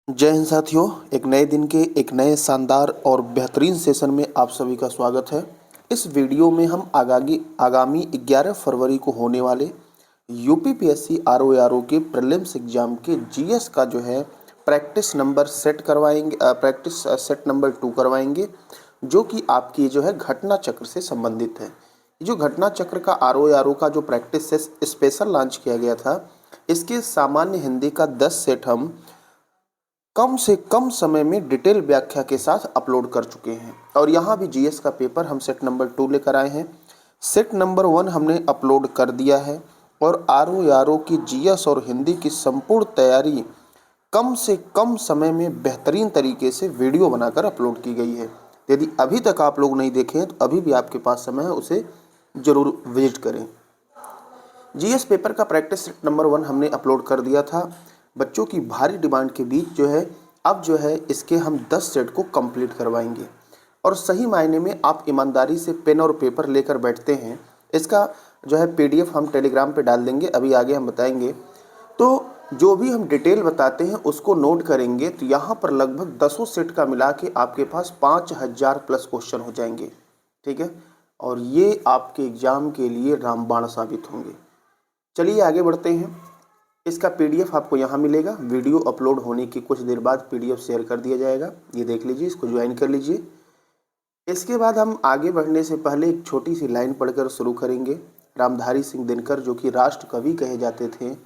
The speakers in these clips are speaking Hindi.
जय हिंद साथियों, एक नए दिन के एक नए शानदार और बेहतरीन सेशन में आप सभी का स्वागत है। इस वीडियो में हम आगामी 11 फरवरी को होने वाले यूपीपीएससी आरओ के प्रीलिम्स एग्जाम के जीएस का जो है प्रैक्टिस नंबर सेट करवाएंगे, प्रैक्टिस सेट नंबर 2 करवाएंगे, जो कि आपकी जो है घटना चक्र से संबंधित है। जो घटना चक्र का आरओ का जो प्रैक्टिस स्पेशल लॉन्च किया गया था, इसके सामान्य हिंदी का 10 सेट हम कम से कम समय में डिटेल व्याख्या के साथ अपलोड कर चुके हैं। और यहाँ भी जीएस का पेपर हम सेट नंबर 2 लेकर आए हैं। सेट नंबर 1 हमने अपलोड कर दिया है और आरओ की जीएस और हिंदी की संपूर्ण तैयारी कम से कम समय में बेहतरीन तरीके से वीडियो बनाकर अपलोड की गई है। यदि अभी तक आप लोग नहीं देखे हैं तो अभी भी आपके पास समय है, उसे ज़रूर विजिट करें। जीएस पेपर का प्रैक्टिस सेट नंबर 1 हमने अपलोड कर दिया था। बच्चों की भारी डिमांड के बीच जो है अब जो है इसके हम 10 सेट को कंप्लीट करवाएंगे। और सही मायने में आप ईमानदारी से पेन और पेपर लेकर बैठते हैं, इसका जो है पीडीएफ हम टेलीग्राम पे डाल देंगे, अभी आगे हम बताएंगे। तो जो भी हम डिटेल बताते हैं उसको नोट करेंगे तो यहाँ पर लगभग 10 सेट का मिला के आपके पास 5000 प्लस क्वेश्चन हो जाएंगे। ठीक है, और ये आपके एग्जाम के लिए रामबाण साबित होंगे। चलिए आगे बढ़ते हैं। इसका पीडीएफ आपको यहाँ मिलेगा। वीडियो अपलोड होने की कुछ देर बाद पीडीएफ शेयर कर दिया जाएगा, ये देख लीजिए, इसको ज्वाइन कर लीजिए। इसके बाद हम आगे बढ़ने से पहले एक छोटी सी लाइन पढ़कर शुरू करेंगे। रामधारी सिंह दिनकर, जो कि राष्ट्र कवि कहे जाते थे,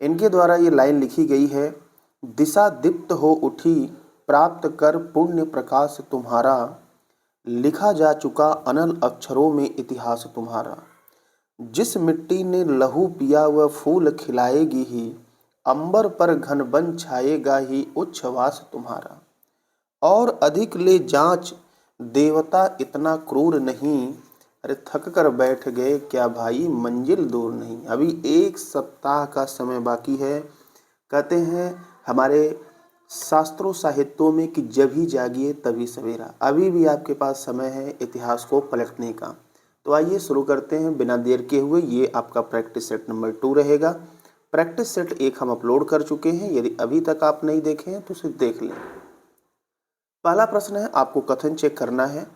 इनके द्वारा ये लाइन लिखी गई है। दिशा दीप्त हो उठी, प्राप्त कर पुण्य प्रकाश तुम्हारा, लिखा जा चुका अनल अक्षरों में इतिहास तुम्हारा। जिस मिट्टी ने लहू पिया वह फूल खिलाएगी ही, अंबर पर घन बन छाएगा ही उच्छ्वास तुम्हारा। और अधिक ले जांच, देवता इतना क्रूर नहीं, अरे थक कर बैठ गए क्या भाई मंजिल दूर नहीं। अभी 1 सप्ताह का समय बाकी है। कहते हैं हमारे शास्त्रों साहित्यों में कि जब ही जागिए तभी सवेरा। अभी भी आपके पास समय है इतिहास को पलटने का। तो आइए शुरू करते हैं बिना देर के हुए। ये आपका प्रैक्टिस सेट नंबर 2 रहेगा। प्रैक्टिस सेट 1 हम अपलोड कर चुके हैं, यदि अभी तक आप नहीं देखे हैं तो उसे देख लें। पहला प्रश्न है, आपको कथन चेक करना है।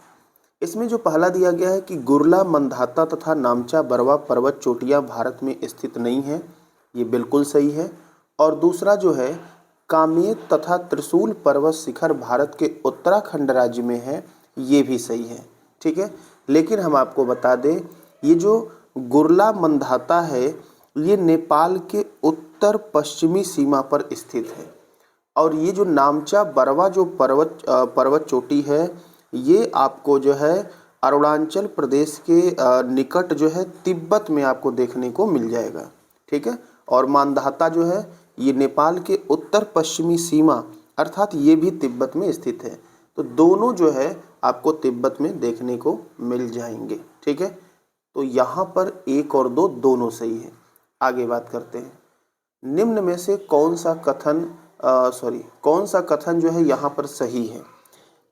इसमें जो पहला दिया गया है कि गुरला, मंधाता तथा नामचा बरवा पर्वत चोटियाँ भारत में स्थित नहीं है, ये बिल्कुल सही है। और दूसरा जो है कामेत तथा त्रिशूल पर्वत शिखर भारत के उत्तराखंड राज्य में है, ये भी सही है। ठीक है, लेकिन हम आपको बता दें ये जो गुरला मंधाता है ये नेपाल के उत्तर पश्चिमी सीमा पर स्थित है। और ये जो नामचा बरवा जो पर्वत चोटी है ये आपको जो है अरुणाचल प्रदेश के निकट जो है तिब्बत में आपको देखने को मिल जाएगा। ठीक है, और मानधाता जो है ये नेपाल के उत्तर पश्चिमी सीमा अर्थात ये भी तिब्बत में स्थित है। तो दोनों जो है आपको तिब्बत में देखने को मिल जाएंगे। ठीक है, तो यहाँ पर 1 और 2 दोनों सही है। आगे बात करते हैं, निम्न में से कौन सा कथन जो है यहाँ पर सही है।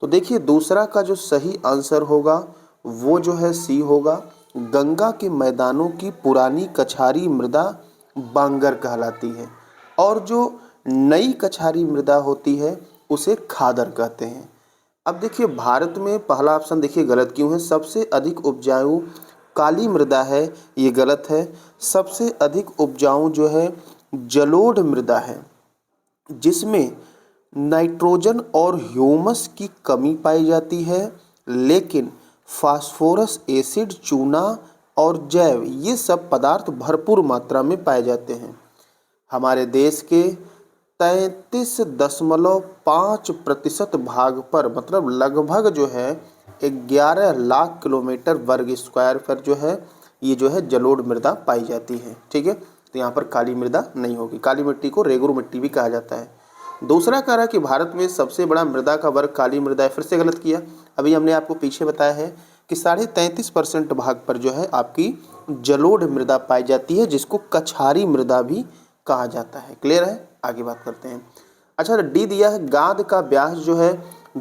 तो देखिए दूसरा का जो सही आंसर होगा वो जो है सी होगा। गंगा के मैदानों की पुरानी कछारी मृदा बांगर कहलाती है और जो नई कछारी मृदा होती है उसे खादर कहते हैं। अब देखिए भारत में पहला ऑप्शन देखिए गलत क्यों है। सबसे अधिक उपजाऊ काली मृदा है, ये गलत है। सबसे अधिक उपजाऊ जो है जलोढ़ मृदा है, जिसमें नाइट्रोजन और ह्यूमस की कमी पाई जाती है, लेकिन फास्फोरस, एसिड, चूना और जैव ये सब पदार्थ भरपूर मात्रा में पाए जाते हैं। हमारे देश के 33.5% भाग पर मतलब लगभग जो है 11 लाख किलोमीटर वर्ग स्क्वायर पर जो है ये जो है जलोढ़ मृदा पाई जाती है। ठीक है, तो यहाँ पर काली मृदा नहीं होगी। काली मिट्टी को रेगुर मिट्टी भी कहा जाता है। दूसरा कह रहा है कि भारत में सबसे बड़ा मृदा का वर्ग काली मृदा है, फिर से गलत किया। अभी हमने आपको पीछे बताया है कि 33.5% भाग पर जो है आपकी जलोढ़ मृदा पाई जाती है, जिसको कछारी मृदा भी कहा जाता है। क्लियर है, आगे बात करते हैं। अच्छा, डी दिया है गाद का व्यास जो है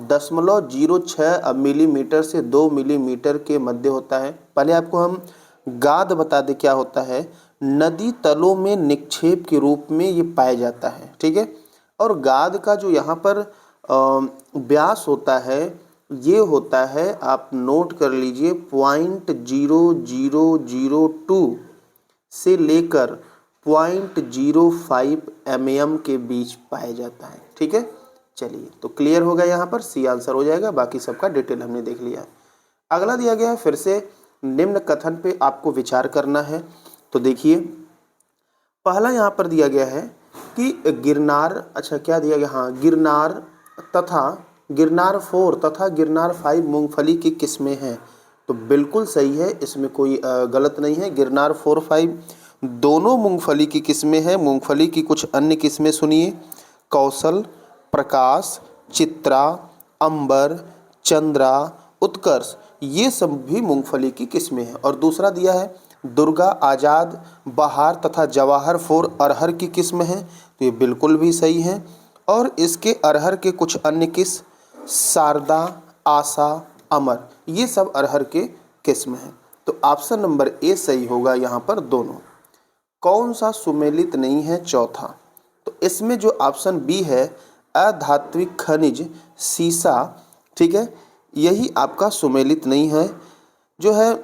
0.06 मिलीमीटर से 2 मिलीमीटर के मध्य होता है। पहले आपको हम गाद बता दें क्या होता है। नदी तलों में निक्षेप के रूप में ये पाया जाता है। ठीक है, और गाद का जो यहाँ पर व्यास होता है ये होता है, आप नोट कर लीजिए, 0.0002 से लेकर 0.05 mm के बीच पाया जाता है। ठीक है, चलिए तो क्लियर हो गया, यहाँ पर सी आंसर हो जाएगा, बाकी सबका डिटेल हमने देख लिया है। अगला दिया गया है, फिर से निम्न कथन पे आपको विचार करना है। तो देखिए पहला यहाँ पर दिया गया है कि गिरनार, अच्छा क्या दिया गया, हाँ, गिरनार 4 तथा गिरनार 5 मूंगफली की किस्में हैं। तो बिल्कुल सही है, इसमें कोई गलत नहीं है। गिरनार 4, 5 दोनों मूंगफली की किस्में हैं। मूंगफली की कुछ अन्य किस्में सुनिए, कौशल, प्रकाश, चित्रा, अंबर, चंद्रा, उत्कर्ष, ये सब भी मूंगफली की किस्में हैं। और दूसरा दिया है दुर्गा, आज़ाद, बहार तथा जवाहर 4 अरहर की किस्म है। तो ये बिल्कुल भी सही है। और इसके अरहर के कुछ अन्य किस्म, शारदा, आशा, अमर, ये सब अरहर के किस्म हैं। तो ऑप्शन नंबर ए सही होगा यहाँ पर दोनों। कौन सा सुमेलित नहीं है, चौथा। तो इसमें जो ऑप्शन बी है, अधात्विक खनिज सीसा, ठीक है, यही आपका सुमेलित नहीं है। जो है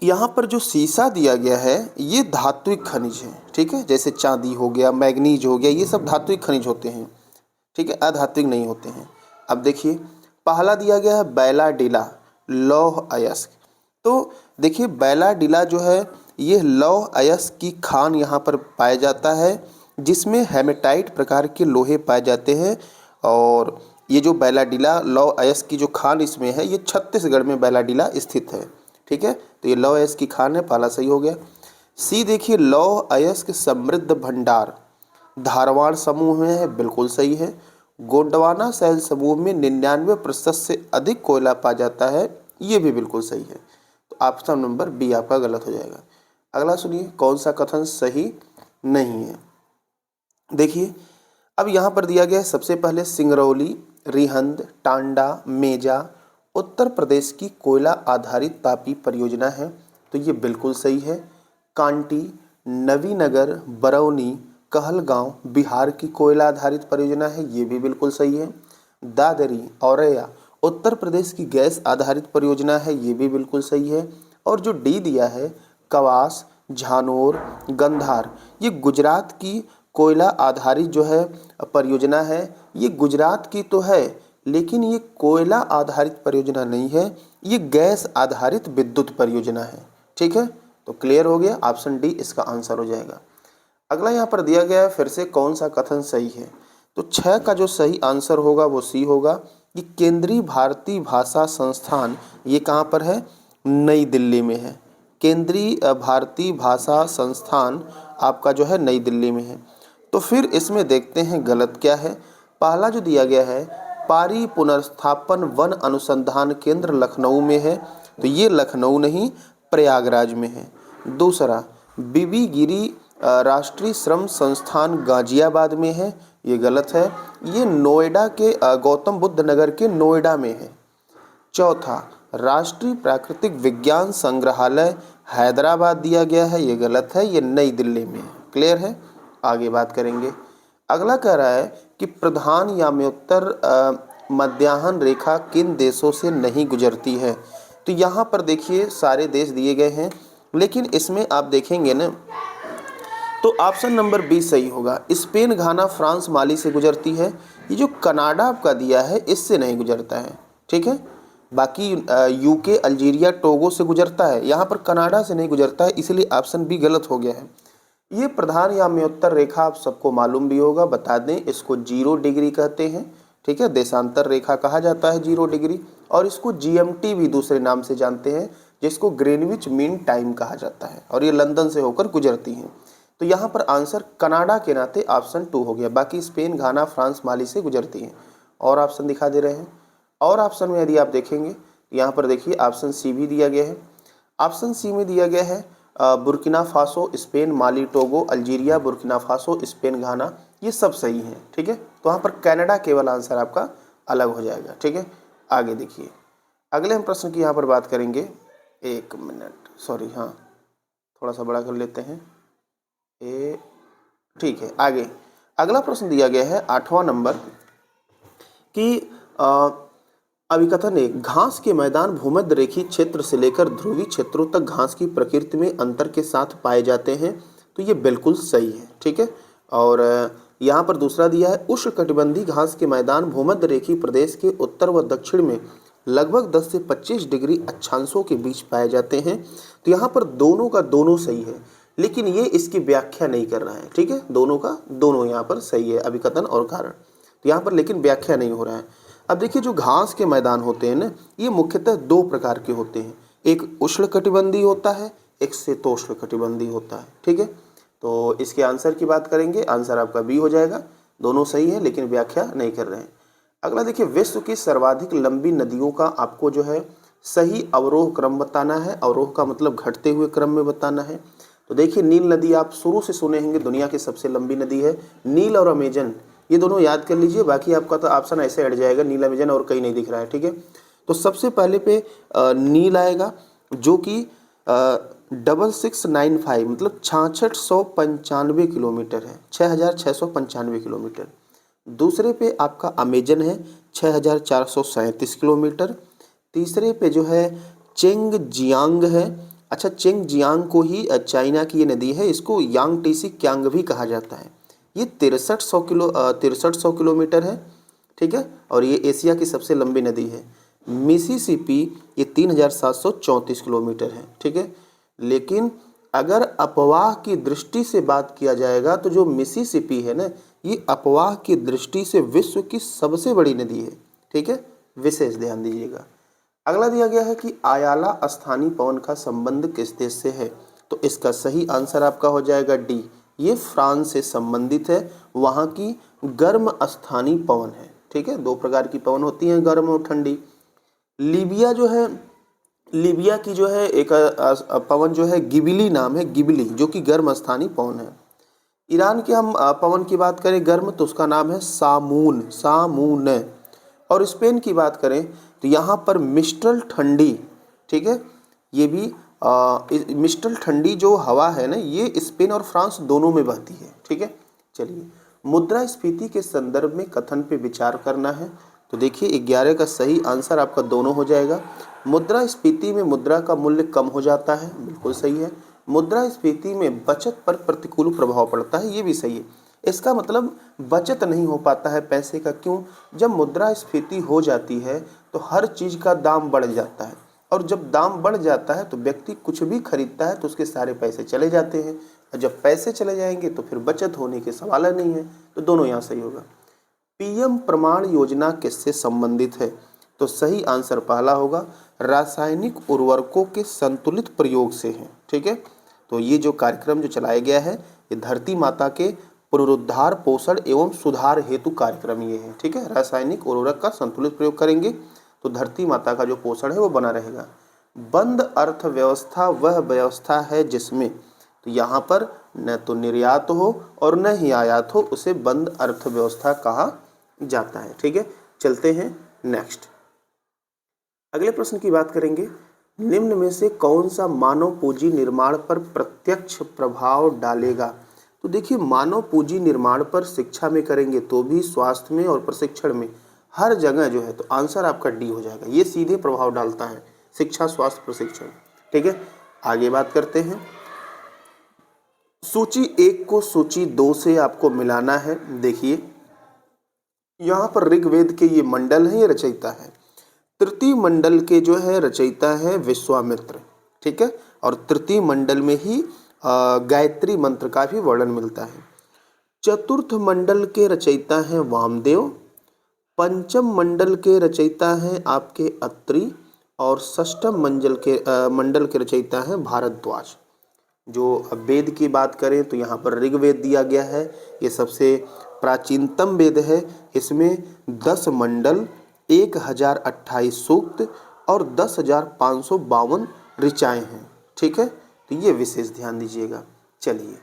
यहाँ पर जो सीसा दिया गया है ये धात्विक खनिज है। ठीक है, जैसे चांदी हो गया, मैग्नीज हो गया, ये सब धात्विक खनिज होते हैं। ठीक है, अधात्विक नहीं होते हैं। अब देखिए पहला दिया गया है बैलाडिला, लौह अयस्क। तो देखिए बैलाडिला जो है ये लौह अयस्क की खान यहाँ पर पाया जाता है, जिसमें हेमेटाइट प्रकार के लोहे पाए जाते हैं। और ये जो बैलाडिला लौह अयस्क की जो खान इसमें है, ये छत्तीसगढ़ में बैलाडिला स्थित है। ठीक है, तो ये लौह अयस्क की खान है, पहला सही हो गया। सी देखिए लौह अयस्क समृद्ध भंडार धारवाड़ समूह में है, बिल्कुल सही है। गोंडवाना शैल समूह में 99% से अधिक कोयला पाया जाता है, ये भी बिल्कुल सही है। तो ऑप्शन नंबर बी आपका गलत हो जाएगा। अगला सुनिए, कौन सा कथन सही नहीं है। देखिए अब यहाँ पर दिया गया है, सबसे पहले सिंगरौली, रिहंद, टांडा, मेजा उत्तर प्रदेश की कोयला आधारित तापी परियोजना है। तो ये बिल्कुल सही है। कांटी, नवीनगर, बरौनी, कहलगांव बिहार की कोयला आधारित परियोजना है, ये भी बिल्कुल सही है। दादरी, औरैया उत्तर प्रदेश की गैस आधारित परियोजना है, ये भी बिल्कुल सही है। और जो डी दिया है कवास, झानोर, गंधार, ये गुजरात की कोयला आधारित जो है परियोजना है। ये गुजरात की तो है, लेकिन ये कोयला आधारित परियोजना नहीं है, ये गैस आधारित विद्युत परियोजना है। ठीक है, तो क्लियर हो गया, ऑप्शन डी इसका आंसर हो जाएगा। अगला यहाँ पर दिया गया है, फिर से कौन सा कथन सही है। तो 6 का जो सही आंसर होगा वो सी होगा कि केंद्रीय भारतीय भाषा संस्थान, ये कहाँ पर है, नई दिल्ली में है। केंद्रीय भारतीय भाषा संस्थान आपका जो है नई दिल्ली में है। तो फिर इसमें देखते हैं गलत क्या है। पहला जो दिया गया है पारी पुनर्स्थापन वन अनुसंधान केंद्र लखनऊ में है, तो ये लखनऊ नहीं प्रयागराज में है। दूसरा बीबी गिरी राष्ट्रीय श्रम संस्थान गाजियाबाद में है, ये गलत है, ये नोएडा के गौतम बुद्ध नगर के नोएडा में है। चौथा राष्ट्रीय प्राकृतिक विज्ञान संग्रहालय हैदराबाद दिया गया है, ये गलत है, ये नई दिल्ली में है। क्लियर है, आगे बात करेंगे। अगला कह रहा है कि प्रधान याम्योत्तर मध्याह्न रेखा किन देशों से नहीं गुजरती है। तो यहाँ पर देखिए सारे देश दिए गए हैं, लेकिन इसमें आप देखेंगे ना तो ऑप्शन नंबर बी सही होगा। स्पेन, घाना, फ्रांस, माली से गुजरती है। ये जो कनाडा आपका दिया है इससे नहीं गुजरता है। ठीक है, बाकी यूके, अल्जीरिया, टोगो से गुजरता है, यहाँ पर कनाडा से नहीं गुजरता है, इसलिए ऑप्शन बी गलत हो गया है। ये प्रधान याम्योत्तर रेखा आप सबको मालूम भी होगा, बता दें, इसको 0 डिग्री कहते हैं। ठीक है, देशांतर रेखा कहा जाता है 0 डिग्री, और इसको जीएमटी भी दूसरे नाम से जानते हैं, जिसको ग्रीनविच मीन टाइम कहा जाता है, और ये लंदन से होकर गुजरती हैं। तो यहाँ पर आंसर कनाडा के नाते ऑप्शन 2 हो गया। बाकी स्पेन, घाना, फ्रांस, माली से गुजरती हैं। और ऑप्शन दिखा दे रहे हैं, और ऑप्शन में यदि आप देखेंगे यहाँ पर देखिए ऑप्शन सी भी दिया गया है। ऑप्शन सी में दिया गया है Burkina Faso, Spain, Mali, Togo, Algeria, Burkina Faso, Spain, Ghana, ये सब सही हैं। ठीक है, तो वहाँ पर कनाडा केवल आंसर आपका अलग हो जाएगा। ठीक है, आगे देखिए, अगले हम प्रश्न की यहाँ पर बात करेंगे। एक मिनट, सॉरी, हाँ थोड़ा सा बड़ा कर लेते हैं। ठीक है, आगे अगला प्रश्न दिया गया है 8वां नंबर कि अभिकथन है, घास के मैदान भूमध्य रेखीय क्षेत्र से लेकर ध्रुवीय क्षेत्रों तक घास की प्रकृति में अंतर के साथ पाए जाते हैं। तो ये बिल्कुल सही है, ठीक है। और यहाँ पर दूसरा दिया है, उष्णकटिबंधीय घास के मैदान भूमध्य रेखीय प्रदेश के उत्तर व दक्षिण में लगभग 10 से 25 डिग्री अक्षांशों के बीच पाए जाते हैं। तो यहाँ पर दोनों का दोनों सही है, लेकिन ये इसकी व्याख्या नहीं कर रहा है, ठीक है। दोनों का दोनों यहाँ पर सही है, अभिकथन और कारण। तो यहाँ पर लेकिन व्याख्या नहीं हो रहा है। अब देखिए, जो घास के मैदान होते हैं ना, ये मुख्यतः दो प्रकार के होते हैं, एक उष्णकटिबंधीय होता है, एक शीतोष्णकटिबंधीय होता है, ठीक है। तो इसके आंसर की बात करेंगे, आंसर आपका बी हो जाएगा। दोनों सही है, लेकिन व्याख्या नहीं कर रहे हैं। अगला देखिए, विश्व की सर्वाधिक लंबी नदियों का आपको जो है सही अवरोह क्रम बताना है। अवरोह का मतलब घटते हुए क्रम में बताना है। तो देखिए, नील नदी आप शुरू से सुने होंगे, दुनिया की सबसे लंबी नदी है नील और अमेजन, ये दोनों याद कर लीजिए। बाकी आपका तो ऑप्शन ऐसे हट जाएगा, नील अमेजन और कहीं नहीं दिख रहा है, ठीक है। तो सबसे पहले पे नील आएगा, जो कि 6695 मतलब 6695 किलोमीटर है, 6695 किलोमीटर। दूसरे पे आपका अमेजन है 6437 किलोमीटर। तीसरे पे जो है चेंगजियांग है। अच्छा, चेंगजियांग को ही चाइना की ये नदी है, इसको यांगटीसी क्यांग भी कहा जाता है। ये 6300 किलोमीटर है, ठीक है। और ये एशिया की सबसे लंबी नदी है। मिसिसिपी ये 3734 किलोमीटर है, ठीक है। लेकिन अगर अपवाह की दृष्टि से बात किया जाएगा तो जो मिसिसिपी है ना, ये अपवाह की दृष्टि से विश्व की सबसे बड़ी नदी है, ठीक है। विशेष ध्यान दीजिएगा। अगला दिया गया है कि आयाला स्थानीय पवन का संबंध किस देश से है। तो इसका सही आंसर आपका हो जाएगा डी, ये फ्रांस से संबंधित है। वहाँ की गर्म स्थानीय पवन है, ठीक है। दो प्रकार की पवन होती हैं, गर्म और ठंडी। लीबिया जो है, लीबिया की जो है एक पवन जो है गिबिली नाम है, गिबिली, जो कि गर्म स्थानीय पवन है। ईरान के हम पवन की बात करें गर्म, तो उसका नाम है सामून, सामून। और स्पेन की बात करें तो यहाँ पर मिस्ट्रल ठंडी, ठीक है। ये भी मिस्ट्रल ठंडी जो हवा है ना, ये स्पेन और फ्रांस दोनों में बहती है, ठीक है। चलिए, मुद्रास्फीति के संदर्भ में कथन पे विचार करना है। तो देखिए, 11 का सही आंसर आपका दोनों हो जाएगा। मुद्रास्फीति में मुद्रा का मूल्य कम हो जाता है, बिल्कुल सही है। मुद्रास्फीति में बचत पर प्रतिकूल प्रभाव पड़ता है, ये भी सही है। इसका मतलब बचत नहीं हो पाता है पैसे का, क्यों? जब मुद्रास्फीति हो जाती है तो हर चीज़ का दाम बढ़ जाता है, और जब दाम बढ़ जाता है तो व्यक्ति कुछ भी खरीदता है तो उसके सारे पैसे चले जाते हैं, और जब पैसे चले जाएंगे तो फिर बचत होने के सवाल नहीं है। तो दोनों यहाँ सही होगा। पीएम प्रमाण योजना किससे संबंधित है? तो सही आंसर पहला होगा, रासायनिक उर्वरकों के संतुलित प्रयोग से है, ठीक है। तो ये जो कार्यक्रम जो चलाया गया है, ये धरती माता के पुनरुद्धार, पोषण एवं सुधार हेतु कार्यक्रम ये है, ठीक है। रासायनिक उर्वरक का संतुलित प्रयोग करेंगे तो धरती माता का जो पोषण है वो बना रहेगा। बंद अर्थव्यवस्था वह व्यवस्था है जिसमें, तो यहाँ पर न तो निर्यात हो और न ही आयात हो, उसे बंद अर्थव्यवस्था कहा जाता है, ठीक है। चलते हैं नेक्स्ट, अगले प्रश्न की बात करेंगे। निम्न में से कौन सा मानव पूंजी निर्माण पर प्रत्यक्ष प्रभाव डालेगा? तो देखिए, मानव पूंजी निर्माण पर शिक्षा में करेंगे तो भी, स्वास्थ्य में और प्रशिक्षण में, हर जगह जो है, तो आंसर आपका डी हो जाएगा। ये सीधे प्रभाव डालता है, शिक्षा, स्वास्थ्य, प्रशिक्षण, ठीक है। आगे बात करते हैं। सूची 1 को सूची 2 से आपको मिलाना है। देखिए, यहाँ पर ऋग्वेद के ये मंडल है, ये रचयिता है। तृतीय मंडल के जो है रचयिता है विश्वामित्र, ठीक है। और तृतीय मंडल में ही गायत्री मंत्र का भी वर्णन मिलता है। चतुर्थ मंडल के रचयिता हैं वामदेव। पंचम मंडल के रचयिता हैं आपके अत्रि। और षष्ठम मंडल के रचयिता हैं भारद्वाज। जो वेद की बात करें तो यहाँ पर ऋग्वेद दिया गया है, ये सबसे प्राचीनतम वेद है। इसमें 10 मंडल, 1028 सूक्त और 10,552 ऋचाएँ हैं, ठीक है। तो ये विशेष ध्यान दीजिएगा। चलिए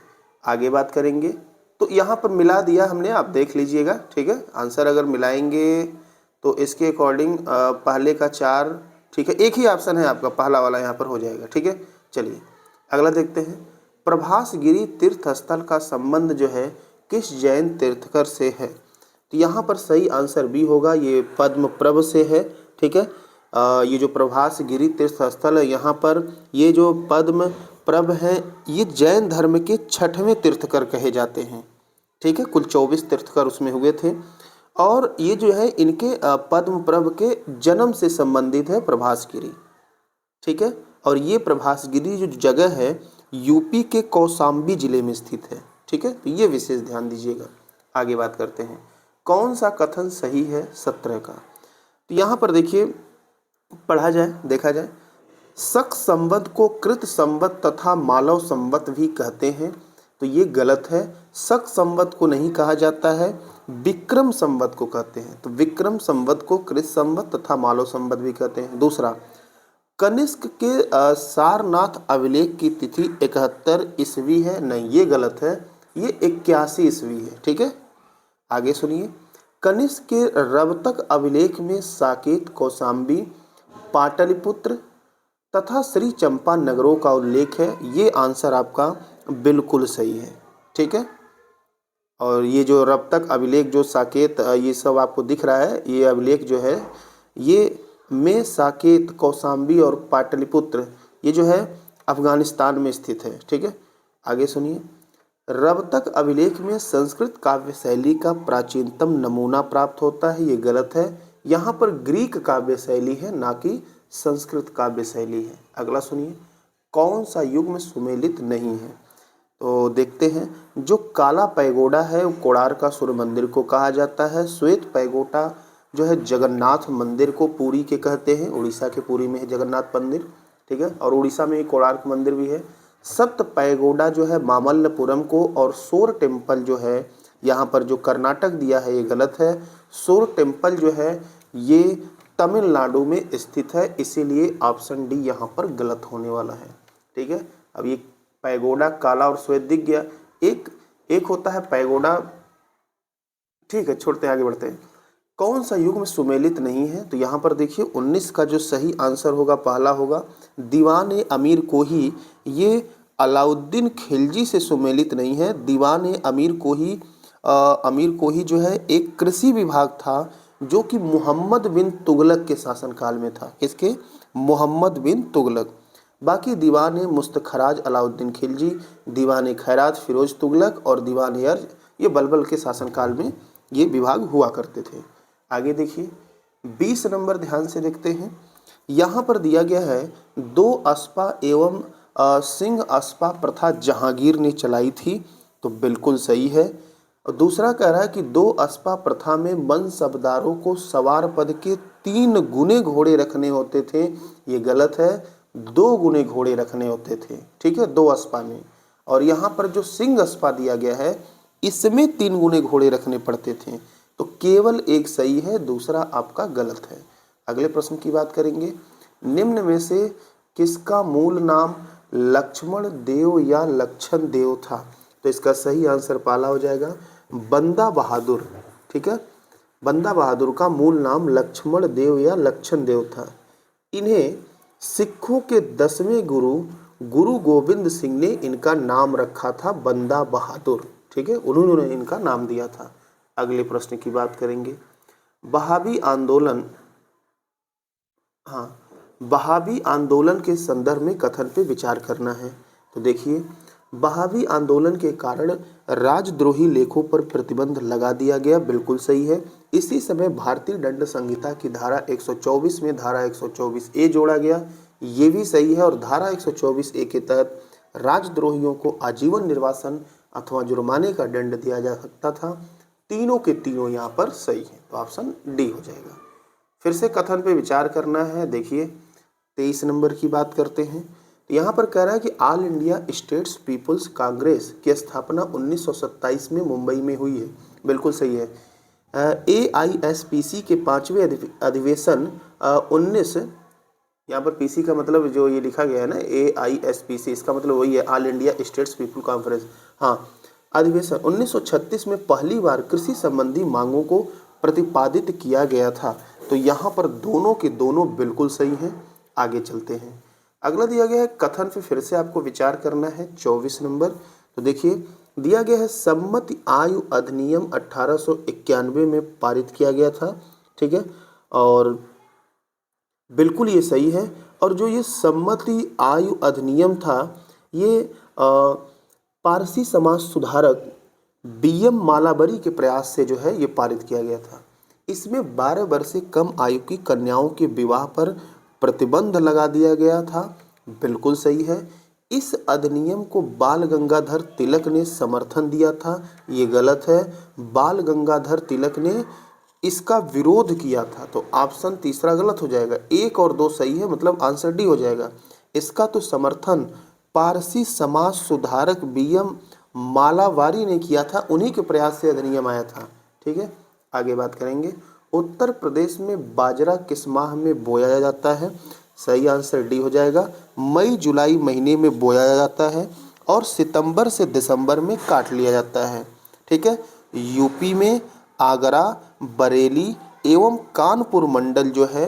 आगे बात करेंगे। तो यहाँ पर मिला दिया हमने, आप देख लीजिएगा, ठीक है। आंसर अगर मिलाएंगे तो इसके अकॉर्डिंग पहले का 4, ठीक है। एक ही ऑप्शन है आपका, पहला वाला यहाँ पर हो जाएगा, ठीक है। चलिए अगला देखते हैं। प्रभासगिरी तीर्थ स्थल का संबंध जो है किस जैन तीर्थकर से है? तो यहाँ पर सही आंसर बी होगा, ये पद्मप्रभ से है। ठीक है, ये जो प्रभास गिरी तीर्थ स्थल है यहाँ पर, ये जो पद्मप्रभ है ये जैन धर्म के 6वें तीर्थकर कहे जाते हैं। ठीक है, कुल 24 तीर्थकर उसमें हुए थे और ये जो है इनके पद्मप्रभ के जन्म से संबंधित है प्रभास गिरी। ठीक है, और ये प्रभास गिरी जो जगह है यूपी के कौशाम्बी जिले में स्थित है। ठीक है, तो ये विशेष ध्यान दीजिएगा। आगे बात करते हैं, कौन सा कथन सही है 17 का? तो यहाँ पर देखिए, पढ़ा जाए, देखा जाए। शक संवत को कृत संवत तथा मालव संवत भी कहते हैं, तो ये गलत है। शक संवत को नहीं कहा जाता है, विक्रम संवत को कहते हैं। तो विक्रम संवत को कृत संवत तथा मालव संवत भी कहते हैं। दूसरा, कनिष्क के सारनाथ अभिलेख की तिथि 71 ईस्वी है, नहीं ये गलत है, ये 81 ईस्वी है। ठीक है, आगे सुनिए। कनिष्क के रवतक अभिलेख में साकेत, कौशाम्बी, पाटलिपुत्र तथा श्री चंपा नगरों का उल्लेख है, ये आंसर आपका बिल्कुल सही है। ठीक है, और ये जो रवतक अभिलेख जो साकेत ये सब आपको दिख रहा है, ये अभिलेख जो है ये में साकेत, कौशाम्बी और पाटलिपुत्र ये जो है अफगानिस्तान में स्थित है। ठीक है, आगे सुनिए। रवतक अभिलेख में संस्कृत काव्य शैली का प्राचीनतम नमूना प्राप्त होता है, ये गलत है। यहाँ पर ग्रीक काव्य शैली है, ना कि संस्कृत काव्य शैली है। अगला सुनिए, कौन सा युग में सुमेलित नहीं है? तो देखते हैं, जो काला पैगोडा है वो कोणार्कासुर मंदिर को कहा जाता है। श्वेत पैगोडा जो है जगन्नाथ मंदिर को पुरी के कहते हैं, उड़ीसा के पुरी में है जगन्नाथ मंदिर। ठीक है, और उड़ीसा में एक कोणार्क मंदिर भी है। सप्त पैगोडा जो है मामल्लपुरम को, और सोर टेम्पल जो है यहाँ पर जो कर्नाटक दिया है ये गलत है। सोर टेम्पल जो है ये तमिलनाडु में स्थित है, इसीलिए ऑप्शन डी यहाँ पर गलत होने वाला है। ठीक है, अब ये पैगोडा काला और श्वेत दिख गया, एक होता है पैगोडा। ठीक है, छोड़ते हैं, आगे बढ़ते हैं। कौन सा युग में सुमेलित नहीं है? तो यहाँ पर देखिए 19 का जो सही आंसर होगा पहला होगा, दीवान अमीर को ही, ये अलाउद्दीन खिलजी से सुमेलित नहीं है। दीवान अमीर को ही जो है एक कृषि विभाग था जो कि मोहम्मद बिन तुगलक के शासनकाल में था। किसके? मोहम्मद बिन तुगलक। बाकी दीवान मुस्तखराज अलाउद्दीन खिलजी, दीवान खैरात फिरोज तुगलक और दीवान अर्ज ये बलबल के शासनकाल में ये विभाग हुआ करते थे। आगे देखिए 20 नंबर ध्यान से देखते हैं। यहाँ पर दिया गया है, दो अस्पा एवं सिंह अस्पा प्रथा जहांगीर ने चलाई थी, तो बिल्कुल सही है। और दूसरा कह रहा है कि दो अस्पा प्रथा में मनसबदारों को सवार पद के 3 गुने घोड़े रखने होते थे, ये गलत है, 2 गुने घोड़े रखने होते थे। ठीक है, 2 अस्पा में। और यहाँ पर जो सिंह अस्पा दिया गया है इसमें 3 गुने घोड़े रखने पड़ते थे, तो केवल एक सही है, दूसरा आपका गलत है। अगले प्रश्न की बात करेंगे, निम्न में से किसका मूल नाम लक्ष्मण देव या लक्षण देव था? तो इसका सही आंसर पहला हो जाएगा बंदा बहादुर। ठीक है, बंदा बहादुर का मूल नाम लक्ष्मण देव या लक्षण देव था। इन्हें सिखों के 10वें गुरु गोविंद सिंह ने इनका नाम रखा था बंदा बहादुर। ठीक है, उन्होंने इनका नाम दिया था। अगले प्रश्न की बात करेंगे, बहावी आंदोलन, बहावी आंदोलन के संदर्भ में कथन पे विचार करना है। तो देखिए, बहावी आंदोलन के कारण राजद्रोही लेखों पर प्रतिबंध लगा दिया गया, बिल्कुल सही है। इसी समय भारतीय दंड संहिता की धारा 124 में धारा 124 ए जोड़ा गया, ये भी सही है। और धारा 124 ए के तहत राजद्रोहियों को आजीवन निर्वासन अथवा जुर्माने का दंड दिया जा सकता था। तीनों के तीनों यहाँ पर सही है, तो ऑप्शन डी हो जाएगा। फिर से कथन पे विचार करना है। देखिए 23 नंबर की बात करते हैं। तो यहाँ पर कह रहा है कि All India States Peoples Congress की स्थापना 1927 में मुंबई में हुई है, बिल्कुल सही है। AISPC के 5वें अधिवेशन 19, यहाँ पर पीसी का मतलब जो ये लिखा गया है ना AISPC, इसका मतलब वही है all India states people conference. हाँ, अधिवेशन 1936 में पहली बार कृषि संबंधी मांगों को प्रतिपादित किया गया था। तो यहाँ पर दोनों के दोनों बिल्कुल सही हैं। आगे चलते हैं, अगला दिया गया है कथन पे फिर से आपको विचार करना है 24 नंबर। तो देखिए, दिया गया है सम्मति आयु अधिनियम 1891 में पारित किया गया था। ठीक है, और बिल्कुल ये सही है। और जो ये सम्मति आयु अधिनियम था ये पारसी समाज सुधारक बीएम मालाबरी के प्रयास से जो है ये पारित किया गया था। इसमें 12 वर्ष से कम आयु की कन्याओं के विवाह पर प्रतिबंध लगा दिया गया था। बिल्कुल सही है। इस अधिनियम को बाल गंगाधर तिलक ने समर्थन दिया था, ये गलत है। बाल गंगाधर तिलक ने इसका विरोध किया था, तो ऑप्शन तीसरा गलत हो जाएगा। 1 और 2 सही है, मतलब आंसर डी हो जाएगा। इसका तो समर्थन पारसी समाज सुधारक बीएम मालावारी ने किया था, उन्हीं के प्रयास से अधिनियम आया था। ठीक है, आगे बात करेंगे। उत्तर प्रदेश में बाजरा किस माह में बोया जाता है? सही आंसर डी हो जाएगा। मई जुलाई महीने में बोया जाता है और सितंबर से दिसंबर में काट लिया जाता है। ठीक है, यूपी में आगरा, बरेली एवं कानपुर मंडल जो है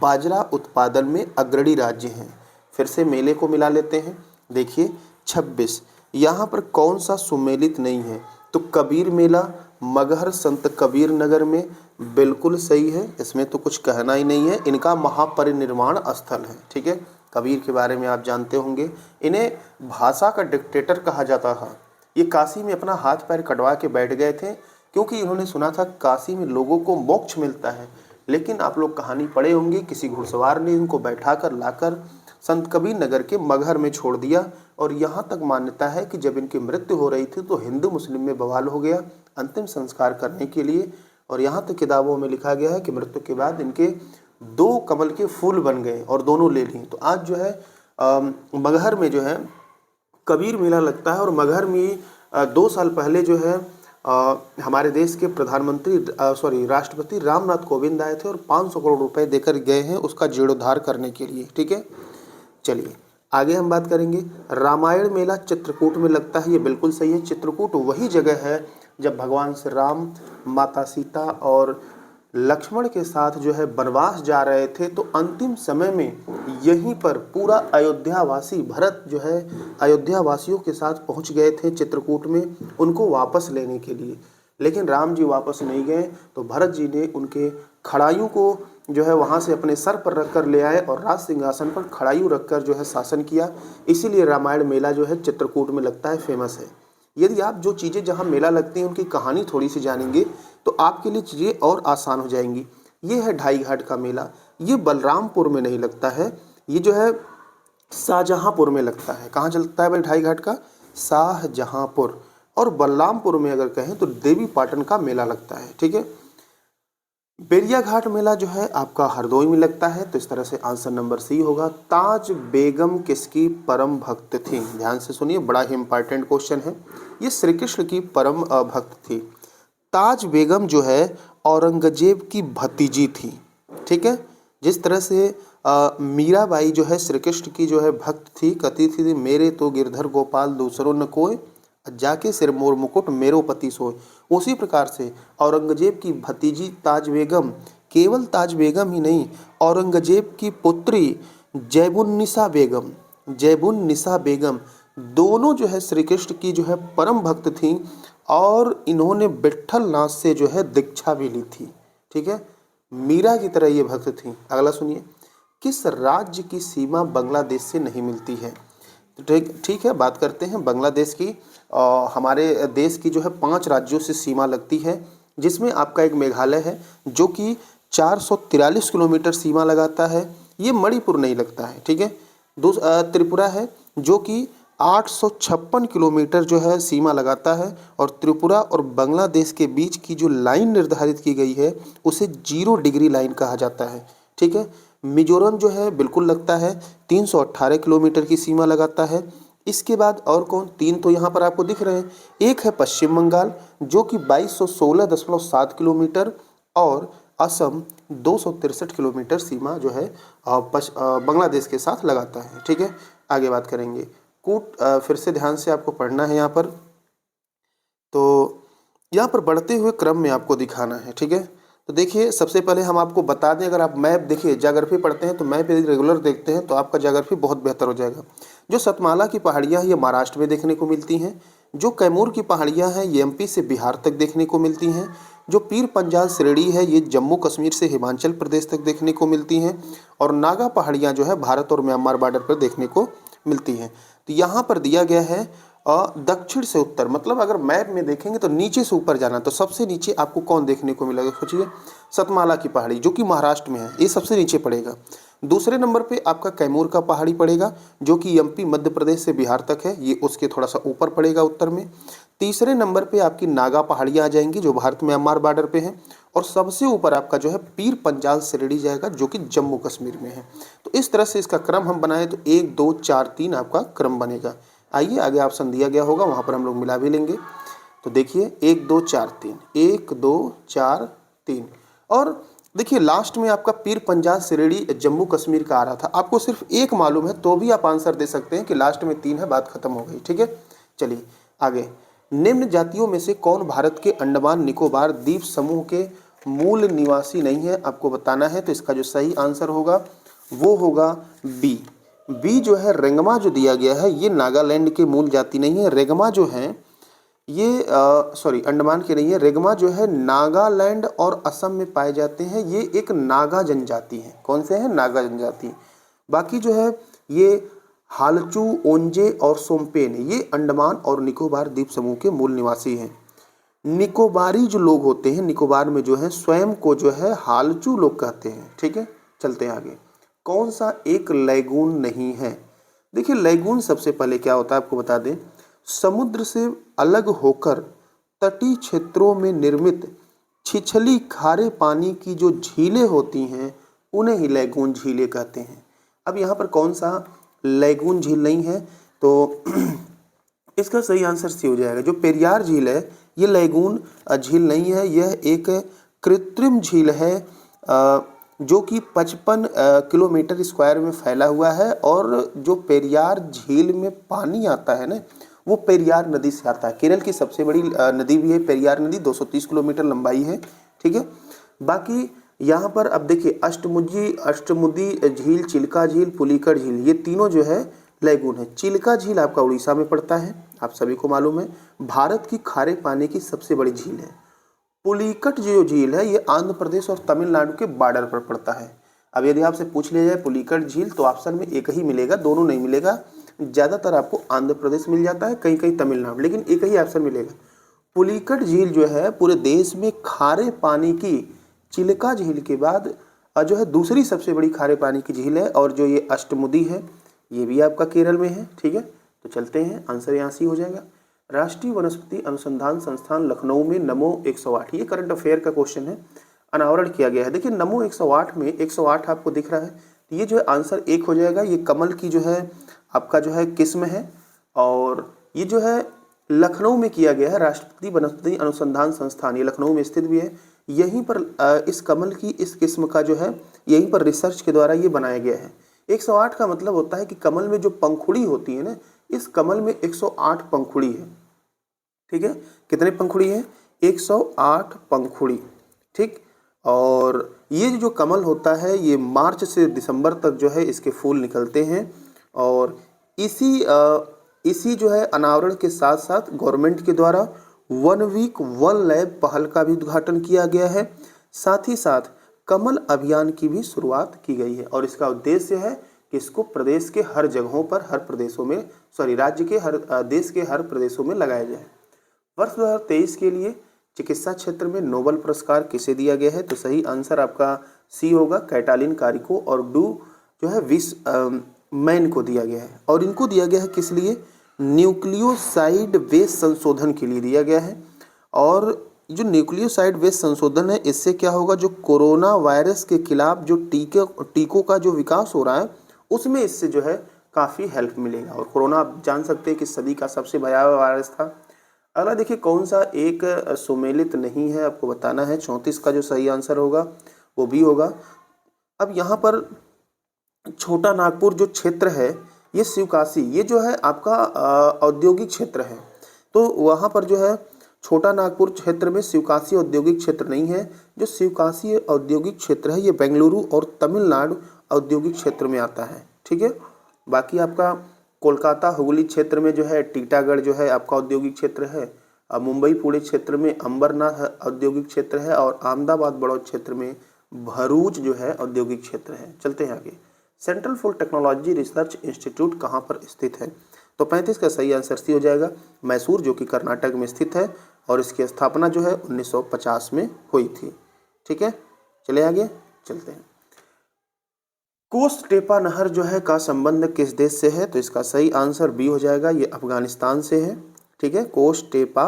बाजरा उत्पादन में अग्रणी राज्य हैं। फिर से मेले को मिला लेते हैं। देखिए 26 यहाँ पर कौन सा सुमेलित नहीं है? तो कबीर मेला मगहर संत कबीर नगर में, बिल्कुल सही है, इसमें तो कुछ कहना ही नहीं है। इनका महापरिनिर्वाण स्थल है। ठीक है, कबीर के बारे में आप जानते होंगे। इन्हें भाषा का डिक्टेटर कहा जाता था। ये काशी में अपना हाथ पैर कटवा के बैठ गए थे क्योंकि इन्होंने सुना था काशी में लोगों को मोक्ष मिलता है। लेकिन आप लोग कहानी पढ़े होंगे, किसी घुड़सवार ने इनको बैठाकर लाकर संत कबीर नगर के मगहर में छोड़ दिया। और यहाँ तक मान्यता है कि जब इनकी मृत्यु हो रही थी तो हिंदू मुस्लिम में बवाल हो गया अंतिम संस्कार करने के लिए। और यहाँ तक किताबों में लिखा गया है कि मृत्यु के बाद इनके 2 कमल के फूल बन गए और दोनों ले ली। तो आज जो है मगहर में जो है कबीर मेला लगता है। और मगहर में 2 साल पहले जो है हमारे देश के प्रधानमंत्री राष्ट्रपति रामनाथ कोविंद आए थे और 500 करोड़ रुपए देकर गए हैं उसका जीर्णोद्धार करने के लिए। ठीक है, चलिए आगे हम बात करेंगे। रामायण मेला चित्रकूट में लगता है, ये बिल्कुल सही है। चित्रकूट वही जगह है जब भगवान श्री राम, माता सीता और लक्ष्मण के साथ जो है वनवास जा रहे थे, तो अंतिम समय में यहीं पर पूरा अयोध्यावासी भरत जो है अयोध्यावासियों के साथ पहुंच गए थे चित्रकूट में उनको वापस लेने के लिए। लेकिन राम जी वापस नहीं गए, तो भरत जी ने उनके खड़ायूं को जो है वहाँ से अपने सर पर रखकर ले आए और राज सिंहासन पर खड़ायूं रखकर जो है शासन किया। इसीलिए रामायण मेला जो है चित्रकूट में लगता है, फेमस है। यदि आप जो चीज़ें जहाँ मेला लगती हैं उनकी कहानी थोड़ी सी जानेंगे तो आपके लिए चीज़ें और आसान हो जाएंगी। ये है ढाई घाट का मेला, ये बलरामपुर में नहीं लगता है, ये जो है शाहजहाँपुर में लगता है। कहाँ चलता है भाई ढाई घाट का? शाहजहाँपुर। और बलरामपुर में अगर कहें तो देवी पाटन का मेला लगता है। ठीक है, बेरिया घाट मेला जो है आपका हरदोई में लगता है, तो इस तरह से आंसर नंबर सी होगा। ताज बेगम किसकी परम भक्त थी? ध्यान से सुनिए, बड़ा ही इंपॉर्टेंट क्वेश्चन है। ये श्री कृष्ण की परम भक्त थी। ताज बेगम जो है औरंगजेब की भतीजी थी। ठीक है, जिस तरह से मीराबाई जो है श्री कृष्ण की जो है भक्त थी, कहती थी मेरे तो गिरधर गोपाल दूसरों न कोई, जाके सिर मोर मुकुट मेरो पति सोए। उसी प्रकार से औरंगजेब की भतीजी ताज बेगम, केवल ताज बेगम ही नहीं, औरंगजेब की पुत्री जैबुन्निसा बेगम दोनों जो है श्री कृष्ण की जो है परम भक्त थीं और इन्होंने विट्ठल नाथ से जो है दीक्षा भी ली थी। ठीक है, मीरा की तरह ये भक्त थीं। अगला सुनिए, किस राज्य की सीमा बांग्लादेश से नहीं मिलती है? ठीक है, बात करते हैं बांग्लादेश की। हमारे देश की जो है 5 राज्यों से सीमा लगती है, जिसमें आपका एक मेघालय है जो कि 443 किलोमीटर सीमा लगाता है, ये मणिपुर नहीं लगता है। ठीक है, त्रिपुरा है जो कि 856 किलोमीटर जो है सीमा लगाता है और त्रिपुरा और बांग्लादेश के बीच की जो लाइन निर्धारित की गई है उसे 0 डिग्री लाइन कहा जाता है। ठीक है, मिजोरम जो है बिल्कुल लगता है, 318 किलोमीटर की सीमा लगाता है। इसके बाद और कौन? 3 तो यहाँ पर आपको दिख रहे हैं। एक है पश्चिम बंगाल जो कि 2216.7 किलोमीटर और असम 263 किलोमीटर सीमा जो है बांग्लादेश के साथ लगाता है। ठीक है, आगे बात करेंगे। फिर से ध्यान से आपको पढ़ना है यहाँ पर, तो यहाँ पर बढ़ते हुए क्रम में आपको दिखाना है। ठीक है, तो देखिए सबसे पहले हम आपको बता दें, अगर आप मैप देखिए ज्योग्राफी पढ़ते हैं तो मैप यदि रेगुलर देखते हैं तो आपका ज्योग्राफी बहुत बेहतर हो जाएगा। जो सतमाला की पहाड़ियाँ ये महाराष्ट्र में देखने को मिलती हैं, जो कैमूर की पहाड़ियाँ हैं ये एमपी से बिहार तक देखने को मिलती हैं। जो पीर पंजाल श्रेणी है ये जम्मू कश्मीर से हिमाचल प्रदेश तक देखने को मिलती हैं। और नागा पहाड़ियाँ जो है भारत और म्यांमार बॉर्डर पर देखने को मिलती हैं। तो यहाँ पर दिया गया है दक्षिण से उत्तर, मतलब अगर मैप में देखेंगे तो नीचे से ऊपर जाना, तो सबसे नीचे आपको कौन देखने को मिलेगा? सोचिए, सतमाला की पहाड़ी जो कि महाराष्ट्र में है, ये सबसे नीचे पड़ेगा। दूसरे नंबर पे आपका कैमूर का पहाड़ी पड़ेगा जो कि एमपी मध्य प्रदेश से बिहार तक है, ये उसके थोड़ा सा ऊपर पड़ेगा उत्तर में। तीसरे नंबर पे आपकी नागा पहाड़ियाँ आ जाएंगी जो भारत म्यांमार बॉर्डर पे हैं। और सबसे ऊपर आपका जो है पीर पंजाल श्रेणी जाएगा जो कि जम्मू कश्मीर में है। तो इस तरह से इसका क्रम हम बनाए तो 1 2 4 3 आपका क्रम बनेगा। आइए आगे ऑप्शन दिया गया होगा, वहाँ पर हम लोग मिला भी लेंगे। तो देखिए 1 2 4 3, 1 2 4 3। और देखिए लास्ट में आपका पीर पंजाल श्रेणी जम्मू कश्मीर का आ रहा था। आपको सिर्फ एक मालूम है तो भी आप आंसर दे सकते हैं कि लास्ट में 3 है, बात खत्म हो गई। ठीक है, चलिए आगे। निम्न जातियों में से कौन भारत के अंडमान निकोबार द्वीप समूह के मूल निवासी नहीं है? आपको बताना है। तो इसका जो सही आंसर होगा वो होगा बी। बी जो है रेंगमा जो दिया गया है ये नागालैंड के मूल जाति नहीं है। रेंगमा जो है ये सॉरी अंडमान के नहीं है। रेंगमा जो है नागालैंड और असम में पाए जाते हैं। ये एक नागा जनजाति है। कौन से हैं? नागा जनजाति। बाकी जो है ये हालचू, ओंजे और सोमपेन ये अंडमान और निकोबार द्वीप समूह के मूल निवासी हैं। निकोबारी जो लोग होते हैं निकोबार में जो है स्वयं को जो है हालचू लोग कहते हैं। ठीक है, चलते हैं आगे। कौन सा एक लैगून नहीं है? देखिए लैगून सबसे पहले क्या होता है आपको बता दें, समुद्र से अलग होकर तटीय क्षेत्रों में निर्मित छिछली खारे पानी की जो झीलें होती हैं उन्हें ही लैगून झीलें कहते हैं। अब यहाँ पर कौन सा लैगून झील नहीं है? तो इसका सही आंसर सी हो जाएगा। जो पेरियार झील है ये लैगून झील नहीं है, यह एक कृत्रिम झील है जो कि 55 किलोमीटर स्क्वायर में फैला हुआ है। और जो पेरियार झील में पानी आता है ना वो पेरियार नदी से आता है। केरल की सबसे बड़ी नदी भी है पेरियार नदी, 230 किलोमीटर लंबाई है। ठीक है, बाकी यहाँ पर अब देखिए अष्टमुदी झील, चिल्का झील, पुलिकट झील ये तीनों जो है लैगून है। चिल्का झील आपका उड़ीसा में पड़ता है, आप सभी को मालूम है, भारत की खारे पानी की सबसे बड़ी झील है। पुलिकट जो झील है ये आंध्र प्रदेश और तमिलनाडु के बॉर्डर पर पड़ता है। अब यदि आपसे पूछ लिया जाए पुलिकट झील तो ऑप्शन में एक ही मिलेगा, दोनों नहीं मिलेगा। ज़्यादातर आपको आंध्र प्रदेश मिल जाता है, कहीं कहीं तमिलनाडु, लेकिन एक ही ऑप्शन मिलेगा। पुलिकट झील जो है पूरे देश में खारे पानी की चिल्का झील के बाद जो है दूसरी सबसे बड़ी खारे पानी की झील है। और जो ये अष्टमुदी है ये भी आपका केरल में है। ठीक है, तो चलते हैं, आंसर यहाँ से हो जाएगा। राष्ट्रीय वनस्पति अनुसंधान संस्थान लखनऊ में नमो 108, ये करंट अफेयर का क्वेश्चन है, अनावरण किया गया है। देखिए नमो 108 में 108 आपको दिख रहा है, तो ये जो है आंसर 1 हो जाएगा। ये कमल की जो है आपका जो है किस्म है और ये जो है लखनऊ में किया गया है। राष्ट्रपति वनस्पति अनुसंधान संस्थान ये लखनऊ में स्थित भी है। यहीं पर इस कमल की इस किस्म का जो है यहीं पर रिसर्च के द्वारा ये बनाया गया है। 108 का मतलब होता है कि कमल में जो पंखुड़ी होती है ना, इस कमल में 108 पंखुड़ी है। ठीक है, कितने पंखुड़ी है? 108 पंखुड़ी। ठीक, और ये जो कमल होता है ये मार्च से दिसंबर तक जो है इसके फूल निकलते हैं। और इसी जो है अनावरण के साथ साथ गवर्नमेंट के द्वारा 1 वीक 1 लैब पहल का भी उद्घाटन किया गया है। साथ ही साथ कमल अभियान की भी शुरुआत की गई है और इसका उद्देश्य है कि इसको प्रदेश के हर जगहों पर हर प्रदेशों में राज्य के हर देश के हर प्रदेशों में लगाया जाए। वर्ष 2023 के लिए चिकित्सा क्षेत्र में नोबेल पुरस्कार किसे दिया गया है? तो सही आंसर आपका सी होगा, कैटालिन कारिको और डू जो है विस मैन को दिया गया है। और इनको दिया गया है किस लिए? न्यूक्लियोसाइड बेस संशोधन के लिए दिया गया है। और जो न्यूक्लियोसाइड बेस संशोधन है इससे क्या होगा, जो कोरोना वायरस के खिलाफ जो टीकों का जो विकास हो रहा है उसमें इससे जो है काफ़ी हेल्प मिलेगा। और कोरोना आप जान सकते हैं कि सदी का सबसे भयावह वायरस था। अगला देखिए कौन सा एक सुमेलित नहीं है, आपको बताना है। 34 का जो सही आंसर होगा वो भी होगा। अब यहाँ पर छोटा नागपुर जो क्षेत्र है ये शिवकाशी, ये जो है आपका औद्योगिक क्षेत्र है। तो वहाँ पर जो है छोटा नागपुर क्षेत्र में शिवकाशी औद्योगिक क्षेत्र नहीं है। जो शिवकाशी औद्योगिक क्षेत्र है ये बेंगलुरु और तमिलनाडु औद्योगिक क्षेत्र में आता है। ठीक है, बाकी आपका कोलकाता हुगली क्षेत्र में जो है टीटागढ़ जो है आपका औद्योगिक क्षेत्र है। मुंबई पुणे क्षेत्र में अंबरनाथ औद्योगिक क्षेत्र है और अहमदाबाद बड़ौद क्षेत्र में भरूच जो है औद्योगिक क्षेत्र है। चलते हैं आगे। Central for technology research institute कहाँ पर स्थित है? तो 35 का सही आंसर सी हो जाएगा, मैसूर, जो कि कर्नाटक में स्थित है और इसकी स्थापना जो है 1950 में हुई थी। ठीक है, चले आगे चलते हैं। कोस टेपा नहर जो है का संबंध किस देश से है? तो इसका सही आंसर बी हो जाएगा, ये अफगानिस्तान से है। ठीक है, कोस टेपा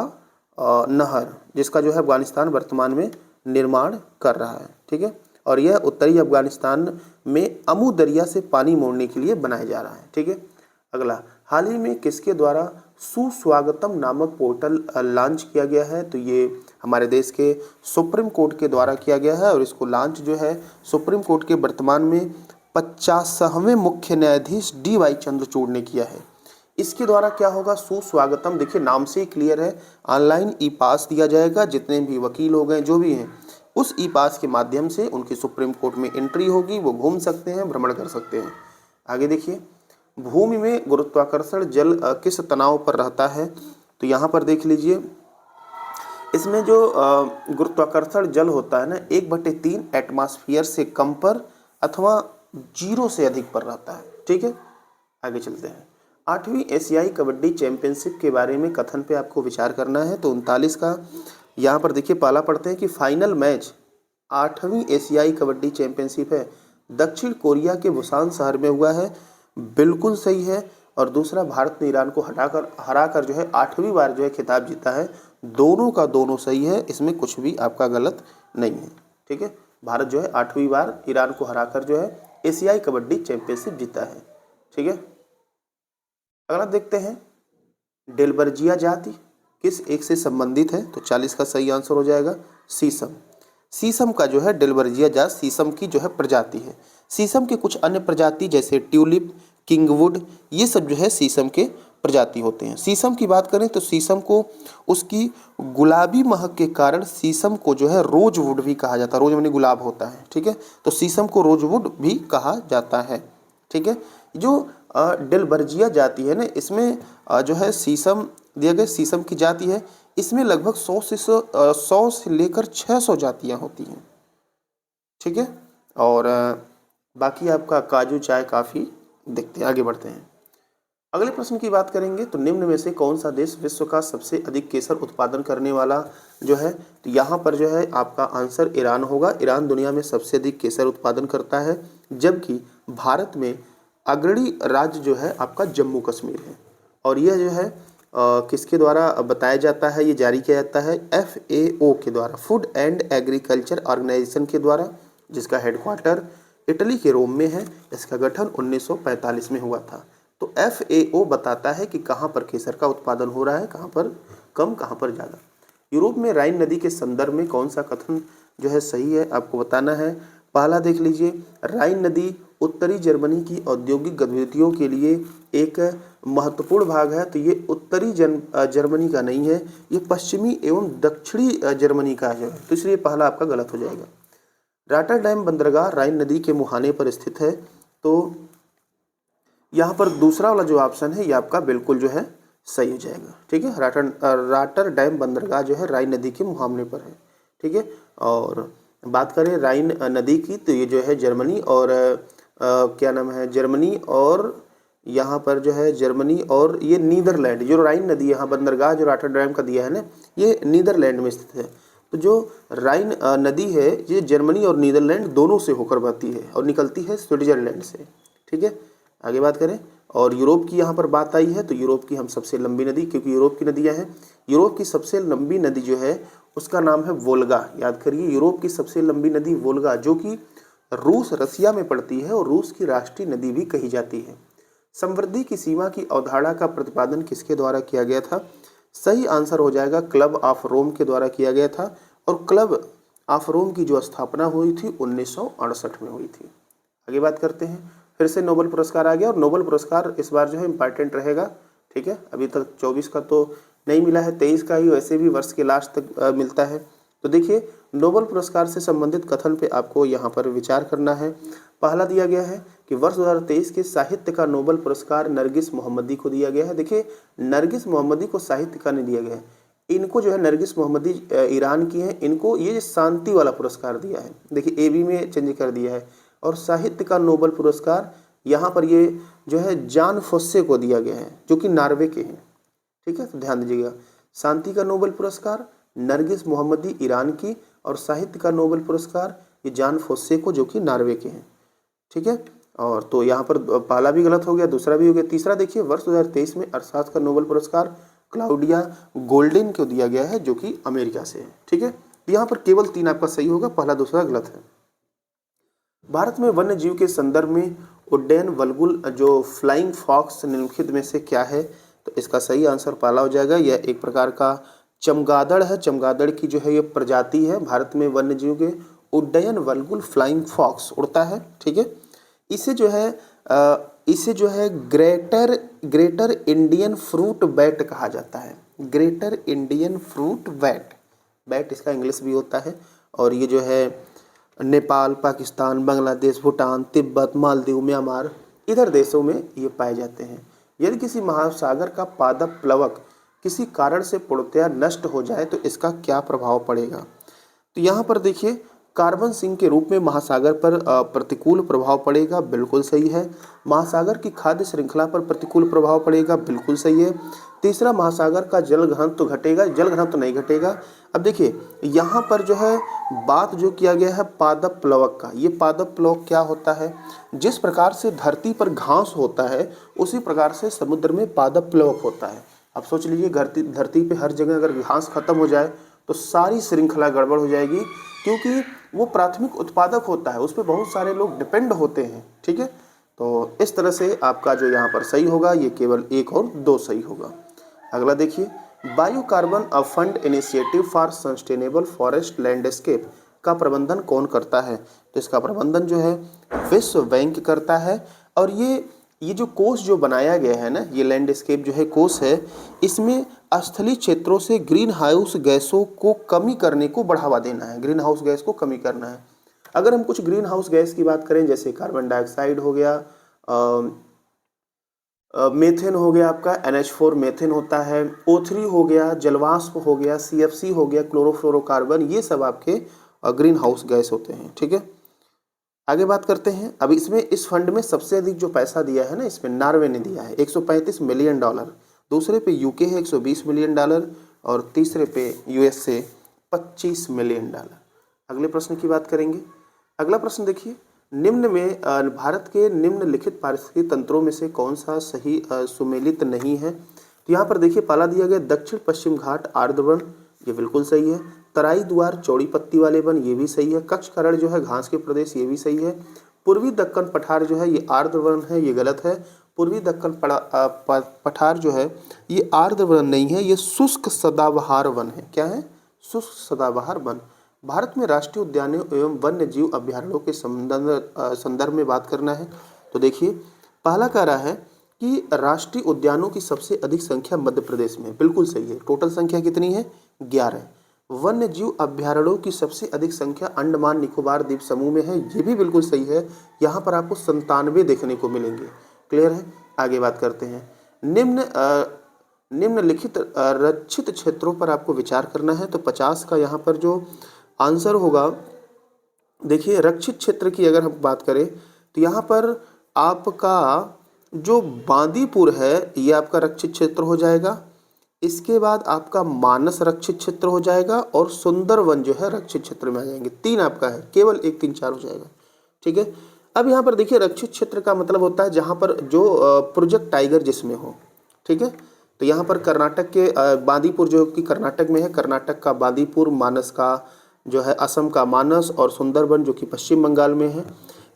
नहर जिसका जो है अफगानिस्तान वर्तमान में निर्माण कर रहा है। ठीक है, और यह उत्तरी अफगानिस्तान में अमू दरिया से पानी मोड़ने के लिए बनाया जा रहा है। ठीक है, अगला, हाल ही में किसके द्वारा सुस्वागतम नामक पोर्टल लॉन्च किया गया है? तो ये हमारे देश के सुप्रीम कोर्ट के द्वारा किया गया है और इसको लॉन्च जो है सुप्रीम कोर्ट के वर्तमान में 50वें मुख्य न्यायाधीश DY चंद्रचूड़ ने किया है। इसके द्वारा क्या होगा? सुस्वागतम, देखिए नाम से ही क्लियर है, ऑनलाइन ई पास दिया जाएगा। जितने भी वकील हो गए जो भी हैं उस ई पास के माध्यम से उनकी सुप्रीम कोर्ट में एंट्री होगी, वो घूम सकते हैं, भ्रमण कर सकते हैं। आगे देखिए, भूमि में गुरुत्वाकर्षण जल किस तनाव पर रहता है? तो यहाँ पर देख लीजिए, इसमें जो गुरुत्वाकर्षण जल होता है ना 1/3 एटमॉस्फेयर से कम पर अथवा 0 से अधिक पर रहता है। ठीक है, आगे चलते हैं। 8वीं एशियाई कबड्डी चैंपियनशिप के बारे में कथन पे आपको विचार करना है। तो 39 का यहाँ पर देखिए पहला पढ़ते हैं कि फाइनल मैच 8वीं एशियाई कबड्डी चैंपियनशिप है दक्षिण कोरिया के बुसान शहर में हुआ है। बिल्कुल सही है। और दूसरा, भारत ने ईरान को हराकर जो है 8वीं बार जो है खिताब जीता है। दोनों का दोनों सही है, इसमें कुछ भी आपका गलत नहीं है। ठीक है, भारत जो है 8वीं बार ईरान को हराकर जो है एशियाई कबड्डी चैंपियनशिप जीता है। ठीक है, अगला देखते हैं, डेलबर्जिया जाति किस एक से संबंधित है? तो 40 का सही आंसर हो जाएगा शीशम। शीशम का जो है डेलबर्जिया जात शीशम की जो है प्रजाति है। शीशम के कुछ अन्य प्रजाति जैसे ट्यूलिप, किंगवुड, ये सब जो है शीशम के प्रजाति होते हैं। शीशम की बात करें तो शीशम को उसकी गुलाबी महक के कारण शीशम को जो है रोजवुड भी कहा जाता है। रोज माने गुलाब होता है। ठीक है, तो शीशम को रोजवुड भी कहा जाता है। ठीक है, जो डेलबर्जिया जाति है ना, इसमें जो है शीशम दिया गया, शीशम की जाति है, इसमें लगभग 100 से लेकर 600 जातियां होती हैं। ठीक है, और बाकी आपका काजू, चाय, काफ़ी देखते हैं। आगे बढ़ते हैं, अगले प्रश्न की बात करेंगे। तो निम्न में से कौन सा देश विश्व का सबसे अधिक केसर उत्पादन करने वाला जो है? तो यहाँ पर जो है आपका आंसर ईरान होगा। ईरान दुनिया में सबसे अधिक केसर उत्पादन करता है, जबकि भारत में अग्रणी राज्य जो है आपका जम्मू कश्मीर है। और यह जो है किसके द्वारा बताया जाता है, ये जारी किया जाता है FAO के द्वारा, फूड एंड एग्रीकल्चर ऑर्गेनाइजेशन के द्वारा, जिसका हेडक्वार्टर इटली के रोम में है। इसका गठन 1945 में हुआ था। तो FAO बताता है कि कहाँ पर केसर का उत्पादन हो रहा है, कहाँ पर कम, कहाँ पर ज़्यादा। यूरोप में राइन नदी के संदर्भ में कौन सा कथन जो है सही है, आपको बताना है। पहला देख लीजिए, राइन नदी उत्तरी जर्मनी की औद्योगिक गतिविधियों के लिए एक महत्वपूर्ण भाग है। तो ये उत्तरी जर्मनी का नहीं है, ये पश्चिमी एवं दक्षिणी जर्मनी का है। तो इसलिए पहला आपका गलत हो जाएगा। रॉटरडैम बंदरगाह राइन नदी के मुहाने पर स्थित है। तो यहाँ पर दूसरा वाला जो ऑप्शन है ये आपका बिल्कुल जो है सही हो जाएगा। ठीक है, रॉटरडैम बंदरगाह जो है राइन नदी के मुहाने पर है। ठीक है, और बात करें राइन नदी की तो ये जो है जर्मनी और क्या नाम है, जर्मनी और यहाँ पर जो है जर्मनी और ये नीदरलैंड, जो राइन नदी यहाँ बंदरगाह जो रॉटरडैम का दिया है ना, ये नीदरलैंड में स्थित है। तो जो राइन नदी है ये जर्मनी और नीदरलैंड दोनों से होकर बहती है और निकलती है स्विट्जरलैंड से। ठीक है, आगे बात करें, और यूरोप की यहाँ पर बात आई है तो यूरोप की हम सबसे लंबी नदी, क्योंकि यूरोप की नदियाँ हैं, यूरोप की सबसे लंबी नदी जो है उसका नाम है वोल्गा। याद करिए, यूरोप की सबसे लंबी नदी वोल्गा, जो कि रूस रसिया में पड़ती है और रूस की राष्ट्रीय नदी भी कही जाती है। समृद्धि की सीमा की अवधारणा का प्रतिपादन किसके द्वारा किया गया था? सही आंसर हो जाएगा क्लब ऑफ रोम के द्वारा किया गया था। और क्लब ऑफ रोम की जो स्थापना हुई थी 1968 में हुई थी। आगे बात करते हैं, फिर से नोबेल पुरस्कार आ गया और नोबेल पुरस्कार इस बार जो है इम्पॉर्टेंट रहेगा। ठीक है, अभी तक 24 का तो नहीं मिला है, 23 का ही वैसे भी वर्ष के लास्ट तक मिलता है। तो देखिए नोबेल पुरस्कार से संबंधित कथन पे आपको यहाँ पर विचार करना है। पहला दिया गया है कि वर्ष 2023 के साहित्य का नोबेल पुरस्कार नरगिस मोहम्मदी को दिया गया है। देखिए नरगिस मोहम्मदी को साहित्य का नहीं दिया गया है, इनको जो है नरगिस मोहम्मदी ईरान की हैं, इनको ये शांति वाला पुरस्कार दिया है। देखिए एबी में चेंज कर दिया है। और साहित्य का नोबेल पुरस्कार यहाँ पर ये जो है जान फोस्से को दिया गया है, जो कि नॉर्वे के हैं। ठीक है, तो ध्यान दीजिएगा, शांति का नोबेल पुरस्कार नरगिस मोहम्मदी ईरान की, और साहित्य का नोबेल पुरस्कार ये जान फोस्से को, जो कि नॉर्वे के हैं। ठीक है, और तो यहाँ पर पहला भी गलत हो गया, दूसरा भी हो गया। तीसरा देखिए वर्ष 2023 में अर्थशास्त्र का नोबेल पुरस्कार क्लाउडिया गोल्डिन को दिया गया है, जो कि अमेरिका से है। ठीक है, तो यहाँ पर केवल 3 आपका सही होगा, पहला दूसरा गलत है। भारत में वन्य जीव के संदर्भ में उड्डयन वल्गुल जो फ्लाइंग फॉक्स निम्नलिखित में से क्या है? तो इसका सही आंसर पहला हो जाएगा। यह एक प्रकार का चमगादड़ है, चमगादड़ की जो है ये प्रजाति है। भारत में वन्य जीव के उड्डयन वल्गुल फ्लाइंग फॉक्स उड़ता है। ठीक है, इसे जो है ग्रेटर इंडियन फ्रूट बैट कहा जाता है। ग्रेटर इंडियन फ्रूट बैट इसका इंग्लिश भी होता है। और ये जो है नेपाल, पाकिस्तान, बांग्लादेश, भूटान, तिब्बत, मालदीव, म्यांमार, इधर देशों में ये पाए जाते हैं। यदि किसी महासागर का पादप प्लवक किसी कारण से पूर्णतया नष्ट हो जाए तो इसका क्या प्रभाव पड़ेगा? तो यहाँ पर देखिए कार्बन सिंक के रूप में महासागर पर प्रतिकूल प्रभाव पड़ेगा, बिल्कुल सही है। महासागर की खाद्य श्रृंखला पर प्रतिकूल प्रभाव पड़ेगा, बिल्कुल सही है। तीसरा, महासागर का जल घनत्व तो घटेगा, जल घनत्व तो नहीं घटेगा। अब देखिए यहाँ पर जो है बात जो किया गया है पादप प्लवक का, ये पादप प्लवक क्या होता है? जिस प्रकार से धरती पर घास होता है उसी प्रकार से समुद्र में पादप प्लवक होता है। अब सोच लीजिए धरती पे हर जगह अगर घास खत्म हो जाए तो सारी श्रृंखला गड़बड़ हो जाएगी, क्योंकि वो प्राथमिक उत्पादक होता है, उस पर बहुत सारे लोग डिपेंड होते हैं। ठीक है, तो इस तरह से आपका जो यहाँ पर सही होगा ये केवल 1 और 2 सही होगा। अगला देखिए, bio carbon a fund initiative for sustainable forest landscape का प्रबंधन कौन करता है? तो इसका प्रबंधन जो है विश्व बैंक करता है। और ये जो कोष जो बनाया गया है ना, ये लैंडस्केप जो है कोष है, इसमें स्थलीय क्षेत्रों से ग्रीन हाउस गैसों को कमी करने को बढ़ावा देना है। ग्रीन हाउस गैस को कमी करना है। अगर हम कुछ ग्रीन हाउस गैस की बात करें, जैसे कार्बन डाइऑक्साइड हो गया, मेथेन हो गया, आपका NH4 मेथेन होता है, O3 हो गया, जलवाष्प हो गया, CFC हो गया, क्लोरोफ्लोरोकार्बन, ये सब आपके ग्रीन हाउस गैस होते हैं। ठीक है, आगे बात करते हैं। अब इसमें इस फंड में सबसे अधिक जो पैसा दिया है ना, इसमें नॉर्वे ने दिया है $135 मिलियन, दूसरे पे यूके है $120 मिलियन, और तीसरे पे USA $25 मिलियन। अगले प्रश्न की बात करेंगे। अगला प्रश्न देखिए, निम्न में भारत के निम्नलिखित पारिस्थितिक तंत्रों में से कौन सा सही सुमेलित नहीं है? तो यहाँ पर देखिए पहला दिया गया दक्षिण पश्चिम घाट आर्द्र वन, ये बिल्कुल सही है। तराई द्वार चौड़ी पत्ती वाले वन, ये भी सही है। कच्छ करण जो है घास के प्रदेश, ये भी सही है। पूर्वी दक्कन पठार जो है ये आर्द्र वन है, ये गलत है। पूर्वी दक्कन पठार जो है ये आर्द्र वन नहीं है, ये शुष्क सदाबहार वन है। क्या है? शुष्क सदाबहार वन। भारत में राष्ट्रीय उद्यानों एवं वन्य जीव अभ्यारण्यों के संदर्भ में बात करना है। तो देखिए पहला कह रहा है कि राष्ट्रीय उद्यानों की सबसे अधिक संख्या मध्य प्रदेश में, बिल्कुल सही है। टोटल संख्या कितनी है? 11। वन्य जीव अभ्यारण्यों की सबसे अधिक संख्या अंडमान निकोबार द्वीप समूह में है, ये भी बिल्कुल सही है। यहाँ पर आपको 97 देखने को मिलेंगे। क्लियर है? आगे बात करते हैं। निम्नलिखित रक्षित क्षेत्रों पर आपको विचार करना है। तो 50 का यहाँ पर जो आंसर होगा, देखिए रक्षित क्षेत्र की अगर हम बात करें तो यहाँ पर आपका जो बांदीपुर है ये आपका रक्षित क्षेत्र हो जाएगा। इसके बाद आपका मानस रक्षित क्षेत्र हो जाएगा और सुंदरवन जो है रक्षित क्षेत्र में आ जाएंगे। 3 आपका है, केवल 1 3 4 हो जाएगा। ठीक है, अब यहाँ पर देखिए रक्षित क्षेत्र का मतलब होता है जहाँ पर जो प्रोजेक्ट टाइगर जिसमें हो। ठीक है, तो यहाँ पर कर्नाटक के बांदीपुर जो कि कर्नाटक में है, कर्नाटक का बांदीपुर, मानस का जो है असम का मानस, और सुंदरबन जो कि पश्चिम बंगाल में है।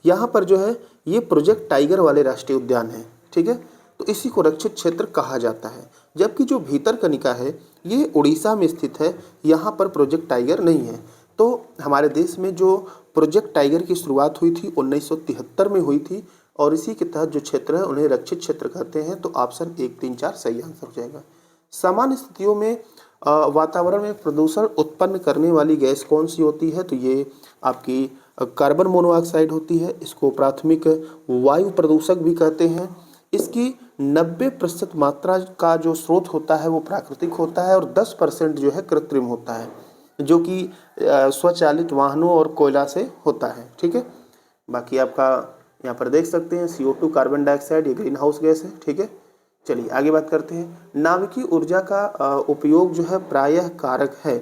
यहाँ पर जो है ये प्रोजेक्ट टाइगर वाले राष्ट्रीय उद्यान है। ठीक है, तो इसी को रक्षित क्षेत्र कहा जाता है। जबकि जो भीतरकनिका है ये उड़ीसा में स्थित है, यहाँ पर प्रोजेक्ट टाइगर नहीं है। तो हमारे देश में जो प्रोजेक्ट टाइगर की शुरुआत हुई थी 1973 में हुई थी, और इसी के तहत जो क्षेत्र है उन्हें रक्षित क्षेत्र कहते हैं। तो ऑप्शन 1 3 4 सही आंसर हो जाएगा। सामान्य स्थितियों में वातावरण में प्रदूषण उत्पन्न करने वाली गैस कौन सी होती है? तो ये आपकी कार्बन मोनोऑक्साइड होती है। इसको प्राथमिक वायु प्रदूषक भी कहते हैं। इसकी 90% मात्रा का जो स्रोत होता है वो प्राकृतिक होता है और 10% जो है कृत्रिम होता है, जो कि स्वचालित वाहनों और कोयला से होता है। ठीक है, बाकी आपका यहाँ पर देख सकते हैं CO2 कार्बन डाइऑक्साइड, ये ग्रीन हाउस गैस है। ठीक है, चलिए आगे बात करते हैं। नाभिकीय ऊर्जा का उपयोग जो है प्रायः कारक है।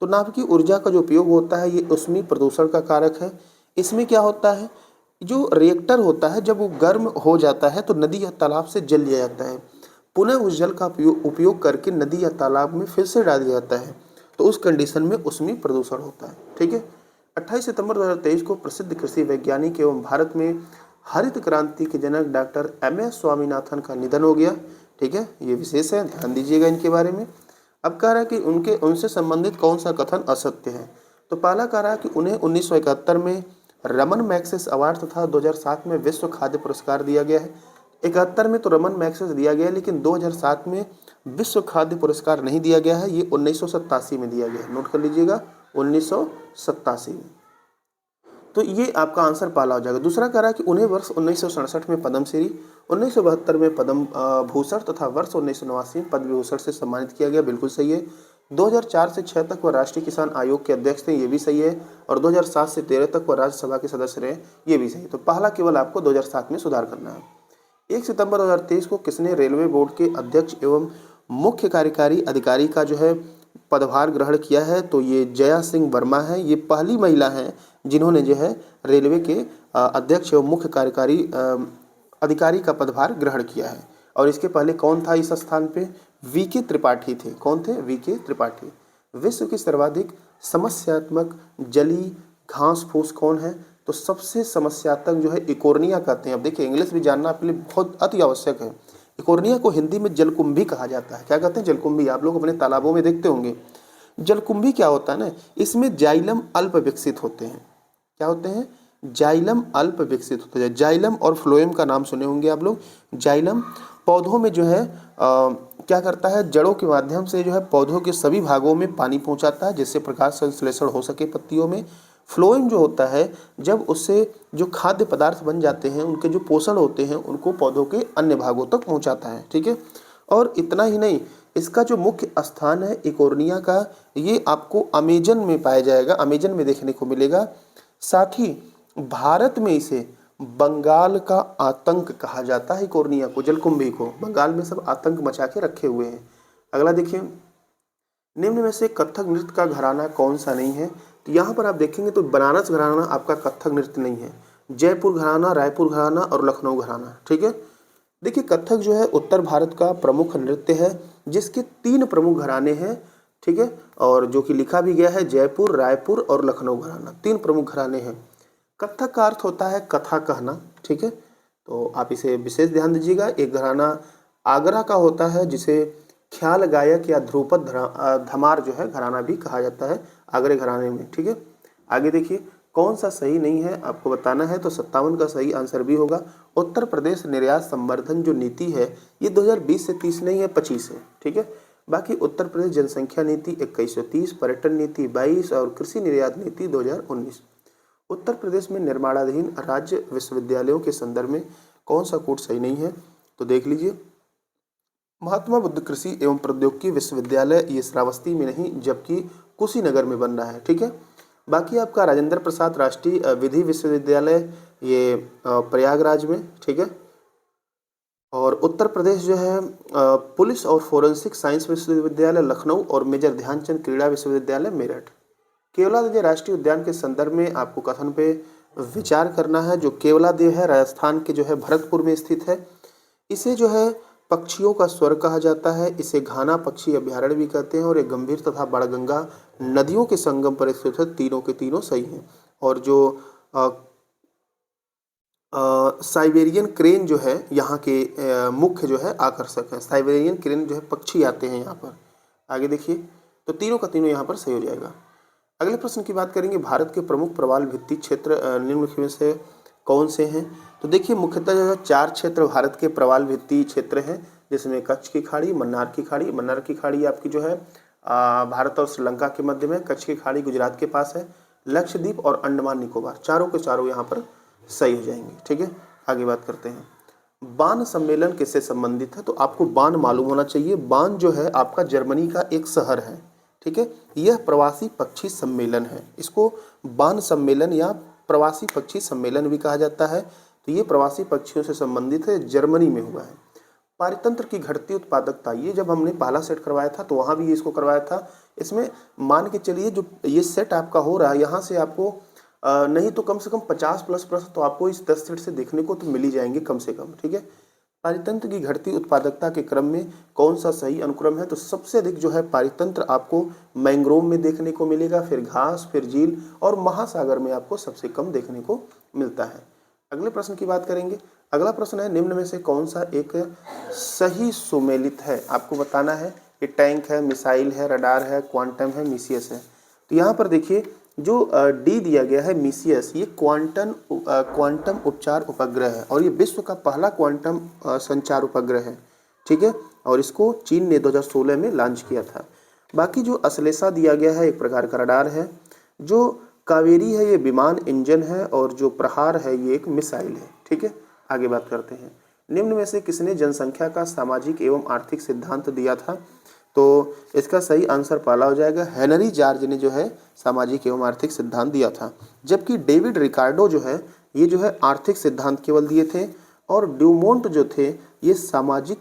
तो नाभिकीय ऊर्जा का जो उपयोग होता है ये ऊष्मीय प्रदूषण का कारक है। इसमें क्या होता है, जो रिएक्टर होता है जब वो गर्म हो जाता है तो नदी या तालाब से जल लिया जाता है, पुनः उस जल का उपयोग करके नदी या तालाब में फिर से डाल दिया जाता है, तो उस कंडीशन में ऊष्मीय प्रदूषण होता है। ठीक है, 28 सितंबर 2023 को प्रसिद्ध कृषि वैज्ञानिक एवं भारत में हरित क्रांति के जनक डॉक्टर MS स्वामीनाथन का निधन हो गया। ठीक है, ये विशेष है, ध्यान दीजिएगा इनके बारे में। अब कह रहा है कि उनसे संबंधित कौन सा कथन असत्य है? तो पहला कह रहा है कि उन्हें 1971 में रमन मैग्सेस अवार्ड तथा 2007 में विश्व खाद्य पुरस्कार दिया गया है। 71 में तो रमन मैग्सेस दिया गया है, लेकिन 2007 में विश्व खाद्य पुरस्कार नहीं दिया गया है, ये 1987 में दिया गया है। नोट कर लीजिएगा, 1987 में। तो ये आपका आंसर पहला हो जाएगा। दूसरा कह रहा है कि उन्हें वर्ष 1967 में पद्मश्री, 1972 में पद्म भूषण तथा वर्ष 1989 में पद्म विभूषण से सम्मानित किया गया। बिल्कुल सही है। 2004 से 6 तक वह राष्ट्रीय किसान आयोग के अध्यक्ष थे, ये भी सही है। और 2007 से 13 तक वह राज्यसभा के सदस्य रहे, ये भी सही है। तो पहला केवल आपको 2007 में सुधार करना है। 1 सितंबर 2023 को किसने रेलवे बोर्ड के अध्यक्ष एवं मुख्य कार्यकारी अधिकारी का जो है पदभार ग्रहण किया है? तो ये जया सिंह वर्मा है। ये पहली महिला हैं जिन्होंने जो है रेलवे के अध्यक्ष एवं मुख्य कार्यकारी अधिकारी का पदभार ग्रहण किया है। और इसके पहले कौन था इस स्थान पे? VK त्रिपाठी थे। कौन थे? VK त्रिपाठी। विश्व की सर्वाधिक समस्यात्मक जलीय घास फूस कौन है? तो सबसे समस्यात्मक जो है इकोर्निया कहते हैं। अब देखिए, इंग्लिश भी जानना आपके लिए बहुत अति आवश्यक है। इकोर्निया को हिंदी में जलकुंभी कहा जाता है। क्या कहते हैं? जलकुंभी। आप लोग अपने तालाबों में देखते होंगे। जलकुंभी क्या होता है ना, इसमें जाइलम अल्प विकसित होते हैं। क्या होते हैं? जाइलम अल्प विकसित होते हैं। जाइलम और फ्लोएम का नाम सुने होंगे आप लोग। जाइलम पौधों में जो है क्या करता है, जड़ों के माध्यम से जो है पौधों के सभी भागों में पानी पहुंचाता है, जिससे प्रकाश संश्लेषण हो सके पत्तियों में। फ्लोएम जो होता है, जब उससे जो खाद्य पदार्थ बन जाते हैं, उनके जो पोषण होते हैं, उनको पौधों के अन्य भागों तक पहुंचाता है। ठीक है, और इतना ही नहीं, इसका जो मुख्य स्थान है इकोर्निया का, ये आपको अमेजन में पाया जाएगा, अमेजन में देखने को मिलेगा। साथ ही भारत में इसे बंगाल का आतंक कहा जाता है। इकोर्निया को, जलकुंभी को बंगाल में सब आतंक मचा के रखे हुए हैं। अगला देखिए, निम्न में से कथक नृत्य का घराना कौन सा नहीं है? तो यहाँ पर आप देखेंगे तो बनारस घराना आपका कथक नृत्य नहीं है, जयपुर घराना, रायपुर घराना और लखनऊ घराना। ठीक है, देखिए कथक जो है उत्तर भारत का प्रमुख नृत्य है, जिसके 3 प्रमुख घराने हैं। ठीक है, और जो कि लिखा भी गया है, जयपुर, रायपुर और लखनऊ घराना, 3 प्रमुख घराने हैं। कथक का अर्थ होता है कथा कहना। ठीक है, तो आप इसे विशेष ध्यान दीजिएगा। एक घराना आगरा का होता है, जिसे ख्याल गायक या ध्रुपद धमार जो है घराना भी कहा जाता है, आगरे घराने में। ठीक है, आगे देखिए, कौन सा सही नहीं है आपको बताना है। तो 57 का सही आंसर भी होगा। उत्तर प्रदेश निर्यात संवर्धन जो नीति है, ये 2020 से 30 नहीं है, 25 है। ठीक है, बाकी उत्तर प्रदेश जनसंख्या नीति 2130, पर्यटन नीति 22 और कृषि निर्यात नीति 2019। उत्तर प्रदेश में निर्माणाधीन राज्य विश्वविद्यालयों के संदर्भ में कौन सा कोड सही नहीं है? तो देख लीजिए, महात्मा बुद्ध कृषि एवं प्रौद्योगिकी विश्वविद्यालय, ये श्रावस्ती में नहीं जबकि कुशीनगर में बन रहा है। ठीक है, बाकी आपका राजेंद्र प्रसाद राष्ट्रीय विधि विश्वविद्यालय, ये प्रयागराज में। ठीक है, और उत्तर प्रदेश जो है पुलिस और फोरेंसिक साइंस विश्वविद्यालय लखनऊ और मेजर ध्यानचंद क्रीड़ा विश्वविद्यालय मेरठ। केवलादेव राष्ट्रीय उद्यान के संदर्भ में आपको कथन पे विचार करना है। जो केवलादेव है राजस्थान के जो है भरतपुर में स्थित है। इसे जो है पक्षियों का स्वर्ग कहा जाता है। इसे घाना पक्षी अभ्यारण्य भी कहते हैं और एक गंभीर तथा बाणगंगा नदियों के संगम पर स्थित है। तीनों के तीनों सही हैं। और जो साइबेरियन क्रेन जो है यहाँ के मुख्य जो है आकर्षक है। साइबेरियन क्रेन जो है पक्षी आते हैं यहाँ पर। आगे देखिए, तो तीनों का तीनों यहाँ पर सही हो जाएगा। अगले प्रश्न की बात करेंगे, भारत के प्रमुख प्रवाल भित्ति क्षेत्र निम्नलिखित में से कौन से हैं? तो देखिए, मुख्यतः जो है 4 क्षेत्र भारत के प्रवाल भित्ति क्षेत्र हैं, जिसमें कच्छ की खाड़ी, मन्नार की खाड़ी। मन्नार की खाड़ी आपकी जो है भारत और श्रीलंका के मध्य में, कच्छ की खाड़ी गुजरात के पास है, लक्षद्वीप और अंडमान निकोबार, चारों के चारों यहाँ पर सही हो जाएंगे। ठीक है, आगे बात करते हैं। बान सम्मेलन किससे संबंधित है? तो आपको बान मालूम होना चाहिए। बान जो है आपका जर्मनी का एक शहर है। ठीक है, यह प्रवासी पक्षी सम्मेलन है। इसको बान सम्मेलन या प्रवासी पक्षी सम्मेलन भी कहा जाता है। तो ये प्रवासी पक्षियों से संबंधित है, जर्मनी में हुआ है। पारितंत्र की घटती उत्पादकता, ये जब हमने पहला सेट करवाया था तो वहाँ भी इसको करवाया था। इसमें मान के चलिए जो ये सेट आपका हो रहा है, यहाँ से आपको नहीं तो कम से कम 50+ प्रश्न तो आपको इस 10 सेट से देखने को तो मिल ही जाएंगे कम से कम। ठीक है, पारितंत्र की घटती उत्पादकता के क्रम में कौन सा सही अनुक्रम है? तो सबसे अधिक जो है पारितंत्र आपको मैंग्रोव में देखने को मिलेगा, फिर घास, फिर झील और महासागर में आपको सबसे कम देखने को मिलता है। अगले प्रश्न की बात करेंगे। अगला प्रश्न है, निम्न में से कौन सा एक सही सुमेलित है? आपको बताना है। ये टैंक है, मिसाइल है, रडार है, क्वांटम है, मिसियस है। तो यहाँ पर देखिए जो डी दिया गया है मिसियस, ये क्वांटम उपचार उपग्रह है और ये विश्व का पहला क्वांटम संचार उपग्रह है। ठीक है, और इसको चीन ने 2016 में लॉन्च किया था। बाकी जो अश्लेषा दिया गया है एक प्रकार का रडार है, जो कावेरी है ये विमान इंजन है और जो प्रहार है ये एक मिसाइल है। ठीक है, आगे बात करते हैं। निम्न में से किसने जनसंख्या का सामाजिक एवं आर्थिक सिद्धांत दिया था? तो इसका सही आंसर पहला हो जाएगा, हेनरी जॉर्ज ने जो है सामाजिक एवं आर्थिक सिद्धांत दिया था। जबकि डेविड रिकार्डो जो है ये जो है आर्थिक सिद्धांत केवल दिए थे और ड्यूमोंट जो थे ये सामाजिक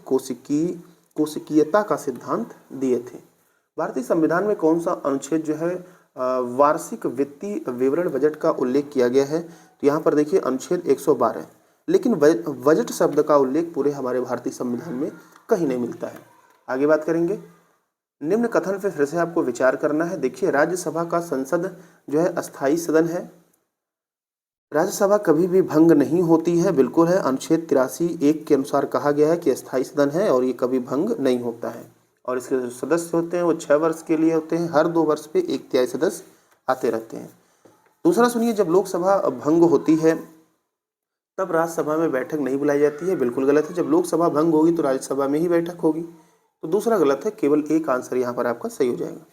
कोशिकीयता का सिद्धांत दिए थे। भारतीय संविधान में कौन सा अनुच्छेद जो है वार्षिक वित्तीय विवरण बजट का उल्लेख किया गया है? तो यहाँ पर देखिए अनुच्छेद 112, लेकिन बजट शब्द का उल्लेख पूरे हमारे भारतीय संविधान में कहीं नहीं मिलता है। आगे बात करेंगे। निम्न कथन पे फिर से आपको विचार करना है। देखिए, राज्यसभा का संसद जो है अस्थायी सदन है। राज्यसभा कभी भी भंग नहीं होती है, बिल्कुल है। अनुच्छेद 83(1) के अनुसार कहा गया है कि अस्थायी सदन है और ये कभी भंग नहीं होता है। और इसके जो सदस्य होते हैं वो 6 वर्ष के लिए होते हैं। हर 2 वर्ष पे 1/3 सदस्य आते रहते हैं। दूसरा सुनिए, जब लोकसभा भंग होती है तब राज्यसभा में बैठक नहीं बुलाई जाती है, बिल्कुल गलत है। जब लोकसभा भंग होगी तो राज्यसभा में ही बैठक होगी, तो दूसरा गलत है। केवल एक आंसर यहाँ पर आपका सही हो जाएगा।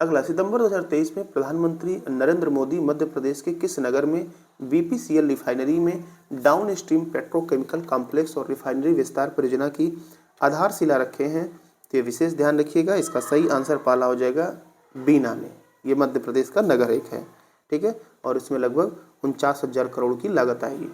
अगला, सितंबर 2023 में प्रधानमंत्री नरेंद्र मोदी मध्य प्रदेश के किस नगर में बीपीसीएल रिफाइनरी में डाउन स्ट्रीम पेट्रोकेमिकल कॉम्प्लेक्स और रिफाइनरी विस्तार परियोजना की आधारशिला रखे हैं? तो ये विशेष ध्यान रखिएगा, इसका सही आंसर पहला हो जाएगा बीना में। ये मध्य प्रदेश का नगर एक है। ठीक है, और इसमें लगभग 49,000 करोड़ की लागत आएगी।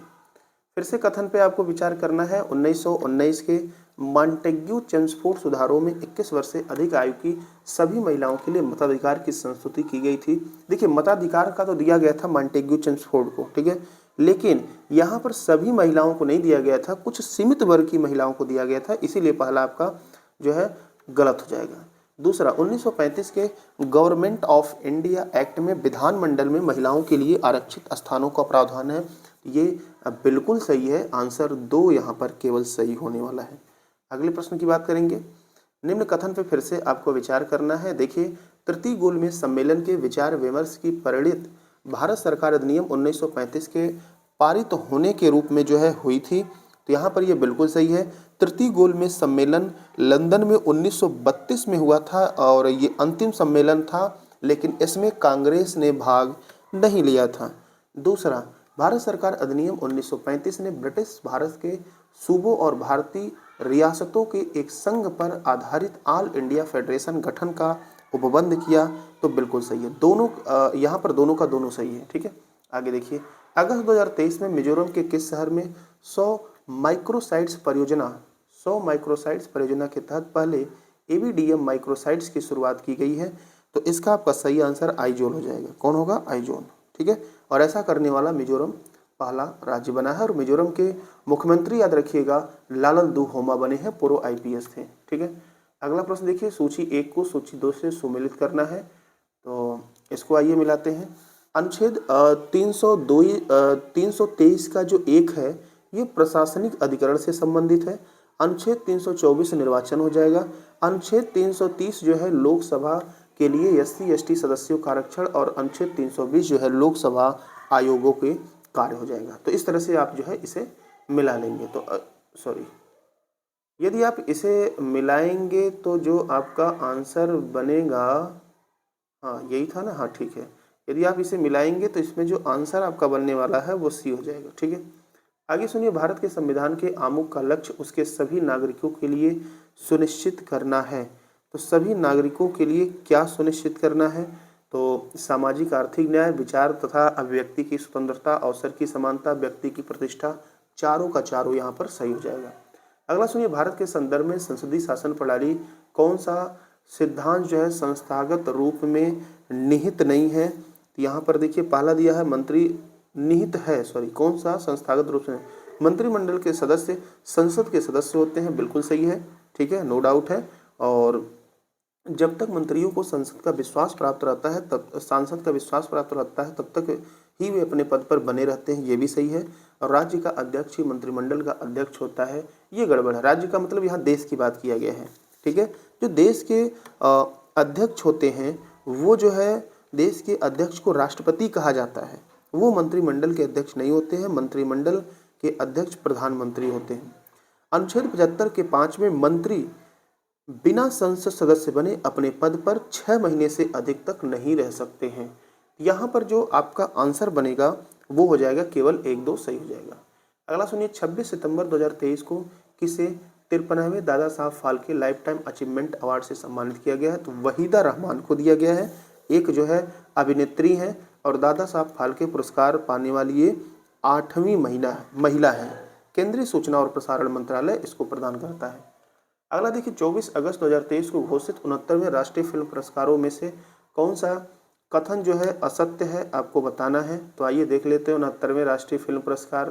फिर से कथन पे आपको विचार करना है। 1919 के मॉन्टेग्यू चेम्सफोर्ड सुधारों में 21 वर्ष से अधिक आयु की सभी महिलाओं के लिए मताधिकार की संस्तुति की गई थी। देखिए, मताधिकार का तो दिया गया था मॉन्टेग्यू चेम्सफोर्ड को, ठीक है, लेकिन यहाँ पर सभी महिलाओं को नहीं दिया गया था, कुछ सीमित वर्ग की महिलाओं को दिया गया था, इसीलिए पहला आपका जो है गलत हो जाएगा। दूसरा, 1935 के गवर्नमेंट ऑफ इंडिया एक्ट में विधानमंडल में महिलाओं के लिए आरक्षित स्थानों का प्रावधान है। ये बिल्कुल सही है, आंसर 2 यहाँ पर केवल सही होने वाला है। अगले प्रश्न की बात करेंगे। निम्न कथन पे फिर से आपको विचार करना है। देखिए, तृतीय गोलमेज सम्मेलन के विचार विमर्श की परिणत भारत सरकार अधिनियम 1935 के पारित होने के रूप में जो है हुई थी। तो यहाँ पर ये बिल्कुल सही है। तृतीय गोलमेज सम्मेलन लंदन में 1932 में हुआ था और ये अंतिम सम्मेलन था, लेकिन इसमें कांग्रेस ने भाग नहीं लिया था। दूसरा, भारत सरकार अधिनियम 1935 ने ब्रिटिश भारत के सूबों और भारतीय रियासतों के एक संघ पर आधारित ऑल इंडिया फेडरेशन गठन का उपबंध किया। तो बिल्कुल सही है, दोनों यहाँ पर दोनों का दोनों सही है। ठीक है, आगे देखिए। अगस्त 2023 में मिजोरम के किस शहर में 100 माइक्रोसाइट्स परियोजना के तहत पहले एबीडीएम माइक्रोसाइट्स की शुरुआत की गई है? तो इसका आपका सही आंसर आइजोल हो जाएगा। कौन होगा? आइजोल। ठीक है, और ऐसा करने वाला मिजोरम पहला राज्य बना है और मिजोरम के मुख्यमंत्री याद रखिएगा लालनदुहोमा बने हैं, पूर्व आईपीएस थे। ठीक है, अगला प्रश्न देखिए। सूची 1 को सूची 2 से सुमेलित करना है, तो इसको आइए मिलाते हैं। अनुच्छेद 323 का जो 1 है ये प्रशासनिक अधिकरण से संबंधित है। अनुच्छेद 324 निर्वाचन हो जाएगा। अनुच्छेद 330 जो है लोकसभा के लिए SC/ST सदस्यों का आरक्षण और अनुच्छेद 320 जो है लोकसभा आयोगों के कार्य हो जाएगा। तो इस तरह से आप जो है इसे मिला लेंगे। तो यदि आप इसे मिलाएंगे तो जो आपका आंसर बनेगा, हाँ यही था ना, हाँ ठीक है, यदि आप इसे मिलाएंगे तो इसमें जो आंसर आपका बनने वाला है वो सी हो जाएगा। ठीक है, आगे सुनिए, भारत के संविधान के आमुख का लक्ष्य उसके सभी नागरिकों के लिए सुनिश्चित करना है। तो सभी नागरिकों के लिए क्या सुनिश्चित करना है? तो सामाजिक आर्थिक न्याय, विचार तथा अभिव्यक्ति की स्वतंत्रता, अवसर की समानता, व्यक्ति की प्रतिष्ठा, चारों का चारों यहाँ पर सही हो जाएगा। अगला सुनिए, भारत के संदर्भ में संसदीय शासन प्रणाली कौन सा सिद्धांत जो है संस्थागत रूप में निहित नहीं है? तो यहाँ पर देखिए पहला दिया है मंत्री निहित है, सॉरी कौन सा संस्थागत रूप से, मंत्रिमंडल के सदस्य संसद के सदस्य होते हैं, बिल्कुल सही है। ठीक है, नो डाउट है। और जब तक मंत्रियों को संसद का विश्वास प्राप्त रहता है, तब सांसद का विश्वास प्राप्त रहता है, तब तक ही वे अपने पद पर बने रहते हैं, ये भी सही है। और राज्य का अध्यक्ष ही मंत्रिमंडल का अध्यक्ष होता है, ये गड़बड़ है। राज्य का मतलब यहाँ देश की बात किया गया है। ठीक है, जो देश के अध्यक्ष होते हैं वो जो है देश के अध्यक्ष को राष्ट्रपति कहा जाता है, वो मंत्रिमंडल के अध्यक्ष नहीं होते हैं। मंत्रिमंडल के अध्यक्ष प्रधानमंत्री होते हैं। अनुच्छेद 75 के 5 में मंत्री बिना संसद सदस्य बने अपने पद पर 6 महीने से अधिक तक नहीं रह सकते हैं। यहाँ पर जो आपका आंसर बनेगा वो हो जाएगा केवल 1-2 सही हो जाएगा। अगला सुनिए, 26 सितंबर 2023 को किसे 53वें Dada Saheb Phalke life time achievement award से सम्मानित किया गया है? तो वहीदा रहमान को दिया गया है। एक जो है अभिनेत्री है और दादा साहब फाल्के पुरस्कार पाने वाली ये 8वीं महिला है। केंद्रीय सूचना और प्रसारण मंत्रालय इसको प्रदान करता है। अगला देखिए, 24 अगस्त 2023 को घोषित 69वें राष्ट्रीय फिल्म पुरस्कारों में से कौन सा कथन जो है असत्य है, आपको बताना है। तो आइए देख लेते हैं 69वें राष्ट्रीय फिल्म पुरस्कार।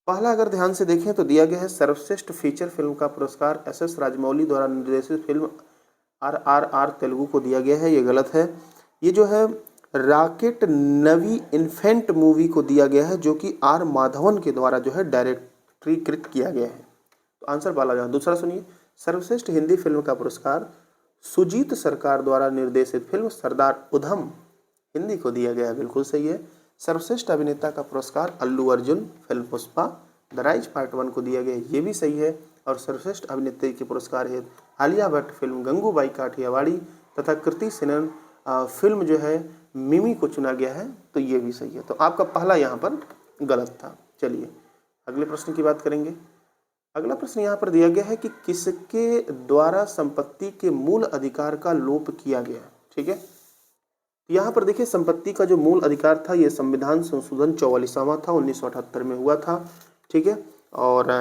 पहला अगर ध्यान से देखें तो दिया गया है सर्वश्रेष्ठ फीचर फिल्म का पुरस्कार एस राजमौली द्वारा निर्देशित फिल्म RRR तेलुगु को दिया गया है, ये गलत है। ये जो है रॉकेट नवी इन्फेंट मूवी को दिया गया है, जो कि R माधवन के द्वारा जो है डायरेक्टरीकृत किया गया है। तो आंसर बाला जाए। दूसरा सुनिए, सर्वश्रेष्ठ हिंदी फिल्म का पुरस्कार सुजीत सरकार द्वारा निर्देशित फिल्म सरदार उधम हिंदी को दिया गया है, बिल्कुल सही है। सर्वश्रेष्ठ अभिनेता का पुरस्कार Allu Arjun film Pushpa the rise part 1 को दिया गया, ये भी सही है। और सर्वश्रेष्ठ अभिनेत्री के पुरस्कार है आलिया भट्ट फिल्म गंगूबाई काठियावाड़ी तथा कृति सेनन फिल्म जो है मिमी को चुना गया है, तो ये भी सही है। तो आपका पहला यहाँ पर गलत था। चलिए अगले प्रश्न की बात करेंगे। अगला प्रश्न यहाँ पर दिया गया है कि किसके द्वारा संपत्ति के मूल अधिकार का लोप किया गया। ठीक है, यहाँ पर देखिए संपत्ति का जो मूल अधिकार था ये संविधान संशोधन 44वां था, 1978 में हुआ था। ठीक है, और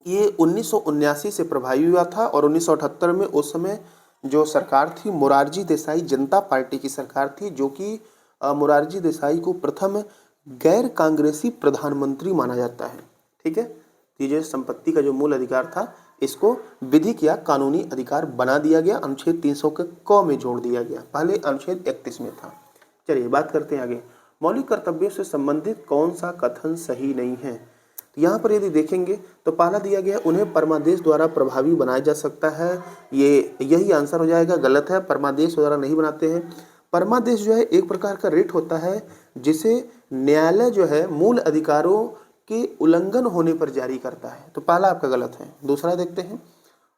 ये 1979 से प्रभावी हुआ था। और 1978 में उस समय जो सरकार थी मोरारजी देसाई जनता पार्टी की सरकार थी, जो कि मोरारजी देसाई को प्रथम गैर कांग्रेसी प्रधानमंत्री माना जाता है। ठीक है, तो ये संपत्ति का जो मूल अधिकार था इसको विधिक या कानूनी अधिकार बना दिया गया, अनुच्छेद 300 के क में जोड़ दिया गया, पहले अनुच्छेद 31 में था। चलिए बात करते हैं आगे। मौलिक कर्तव्यों से संबंधित कौन सा कथन सही नहीं है? तो यहाँ पर यदि देखेंगे तो पहला दिया गया उन्हें परमादेश द्वारा प्रभावी बनाया जा सकता है, यही आंसर हो जाएगा, गलत है। परमादेश द्वारा नहीं बनाते हैं। परमादेश जो है एक प्रकार का रिट होता है जिसे न्यायालय जो है मूल अधिकारों के उल्लंघन होने पर जारी करता है, तो पहला आपका गलत है। दूसरा देखते हैं,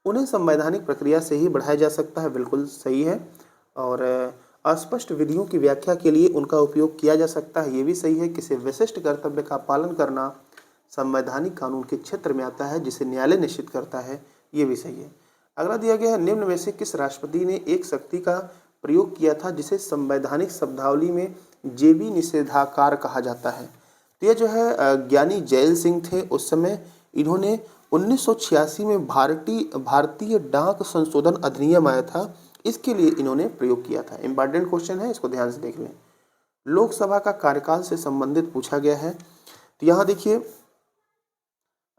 उन्हें संवैधानिक प्रक्रिया से ही बढ़ाया जा सकता है, बिल्कुल सही है। और अस्पष्ट विधियों की व्याख्या के लिए उनका उपयोग किया जा सकता है, ये भी सही है। किसी विशिष्ट कर्तव्य का पालन करना संवैधानिक कानून के क्षेत्र में आता है जिसे न्यायालय निश्चित करता है, ये भी सही है। अगला दिया गया है, निम्न में से किस राष्ट्रपति ने एक शक्ति का प्रयोग किया था जिसे संवैधानिक शब्दावली में जेबी निषेधाकार कहा जाता है? तो ये जो है ज्ञानी जैल सिंह थे उस समय। इन्होंने 1986 में भारतीय डाक संशोधन अधिनियम आया था, इसके लिए इन्होंने प्रयोग किया था। इंपॉर्टेंट क्वेश्चन है, इसको ध्यान से देख लें। लोकसभा का कार्यकाल से संबंधित पूछा गया है, तो यहाँ देखिए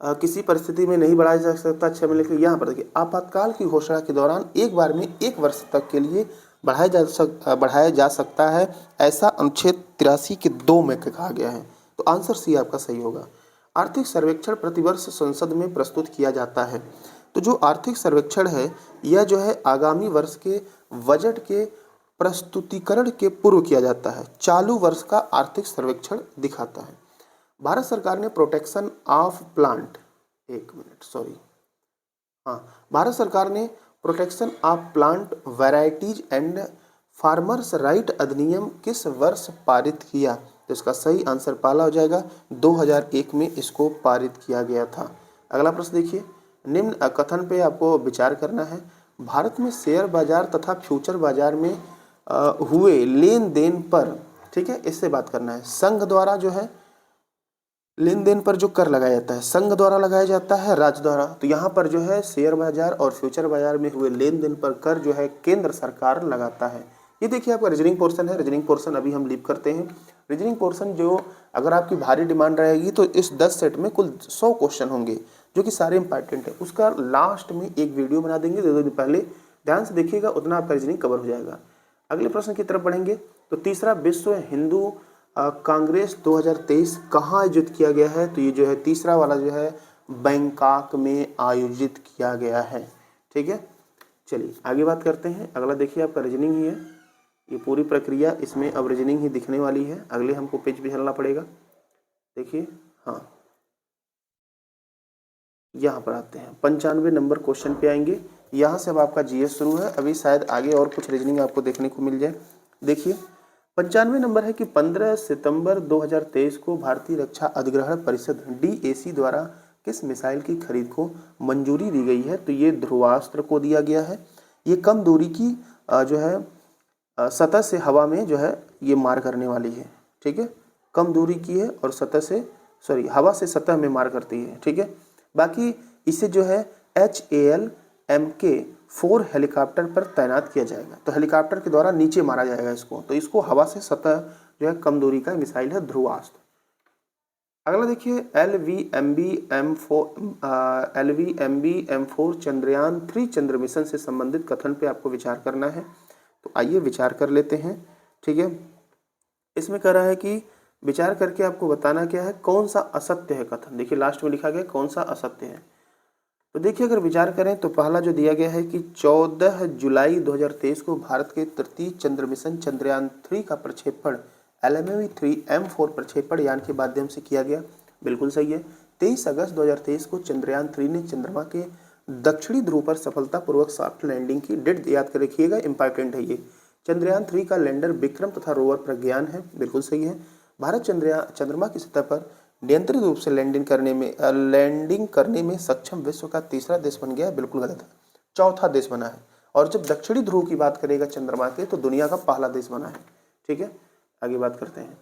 किसी परिस्थिति में नहीं बढ़ाया जा सकता 6 महीने के लिए। यहाँ पर देखिए आपातकाल की घोषणा के दौरान एक बार में 1 वर्ष तक के लिए बढ़ाया जा सकता है, ऐसा अनुच्छेद 83 के 2 में कहा गया है। तो आंसर सी आपका सही होगा। आर्थिक सर्वेक्षण प्रतिवर्ष संसद में प्रस्तुत किया जाता है। तो जो आर्थिक सर्वेक्षण है यह जो है आगामी वर्ष के बजट के प्रस्तुतिकरण के पूर्व किया जाता है। चालू वर्ष का आर्थिक सर्वेक्षण दिखाता है। भारत सरकार ने प्रोटेक्शन ऑफ प्लांट, एक मिनट सॉरी हाँ, भारत सरकार ने protection of plant varieties and farmers right अधिनियम किस वर्ष पारित किया? तो इसका सही आंसर पहला हो जाएगा 2001 में इसको पारित किया गया था। अगला प्रश्न देखिए, निम्न कथन पे आपको विचार करना है। भारत में शेयर बाजार तथा फ्यूचर बाजार में हुए लेन देन पर, ठीक है, इससे बात करना है। संघ द्वारा जो है लेन देन पर जो कर लगाया जाता है, संघ द्वारा लगाया जाता है, राज्य द्वारा। तो यहाँ पर जो है शेयर बाजार और फ्यूचर बाजार में हुए लेन देन पर कर जो है केंद्र सरकार लगाता है। ये देखिए आपका रीजनिंग पोर्शन है। रीजनिंग पोर्शन अभी हम लीव करते हैं। रीजनिंग पोर्शन जो अगर आपकी भारी डिमांड रहेगी तो इस 10 सेट में कुल 100 क्वेश्चन होंगे जो कि सारे इंपॉर्टेंट है। उसका लास्ट में एक वीडियो बना देंगे 2 दिन पहले, ध्यान से देखिएगा, उतना आपका रीजनिंग कवर हो जाएगा। अगले प्रश्न की तरफ बढ़ेंगे। तो तीसरा विश्व हिंदू कांग्रेस 2023 कहाँ आयोजित किया गया है? तो ये जो है तीसरा वाला जो है बैंकॉक में आयोजित किया गया है। ठीक है, चलिए आगे बात करते हैं। अगला देखिए आपका रीजनिंग ही है। ये पूरी प्रक्रिया इसमें अब रीजनिंग ही दिखने वाली है। अगले हमको पेज पे चलना पड़ेगा। देखिए, हाँ, यहाँ पर आते हैं 95 नंबर क्वेश्चन पे आएंगे। यहाँ से अब आपका जीएस शुरू है। अभी शायद आगे और कुछ रीजनिंग आपको देखने को मिल जाए। देखिए 95 नंबर है कि 15 सितंबर 2023 को भारतीय रक्षा अधिग्रहण परिषद DAC द्वारा किस मिसाइल की खरीद को मंजूरी दी गई है? तो ये ध्रुवास्त्र को दिया गया है। ये कम दूरी की जो है सतह से हवा में जो है ये मार करने वाली है। ठीक है, कम दूरी की है और सतह से हवा से सतह में मार करती है। ठीक है, बाकी इसे जो है HAL MK4 हेलीकॉप्टर पर तैनात किया जाएगा। तो हेलीकॉप्टर के द्वारा नीचे मारा जाएगा इसको। तो इसको हवा से सतह जो है कम दूरी का मिसाइल है ध्रुवास्त्र। अगला देखिए LVMB M4 चंद्रयान 3 चंद्र मिशन से संबंधित कथन पे आपको विचार करना है। तो आइए विचार कर लेते हैं। ठीक है, इसमें कह रहा है कि विचार करके आपको बताना क्या है, कौन सा असत्य है कथन। देखिए लास्ट में लिखा गया कौन सा असत्य है। तो देखिए अगर विचार करें तो पहला जो दिया गया है कि 14 जुलाई 2023 को भारत के तृतीय चंद्र मिशन चंद्रयान 3 का प्रक्षेपण LMV-3 M4 प्रक्षेपण यान के माध्यम से किया गया। बिल्कुल सही है। 23 अगस्त 2023 को चंद्रयान 3 ने चंद्रमा के दक्षिणी ध्रुव पर सफलतापूर्वक सॉफ्ट लैंडिंग की। डेट याद कर रखिएगा, इंपॉर्टेंट है ये। चंद्रयान 3 का लैंडर विक्रम तथा रोवर प्रज्ञान है। बिल्कुल सही है। भारत चंद्रमा की सतह पर नियंत्रित रूप से लैंडिंग करने में सक्षम विश्व का तीसरा देश बन गया। बिल्कुल गलत है, चौथा देश बना है। और जब दक्षिणी ध्रुव की बात करेगा चंद्रमा के, तो दुनिया का पहला देश बना है। ठीक है, आगे बात करते हैं।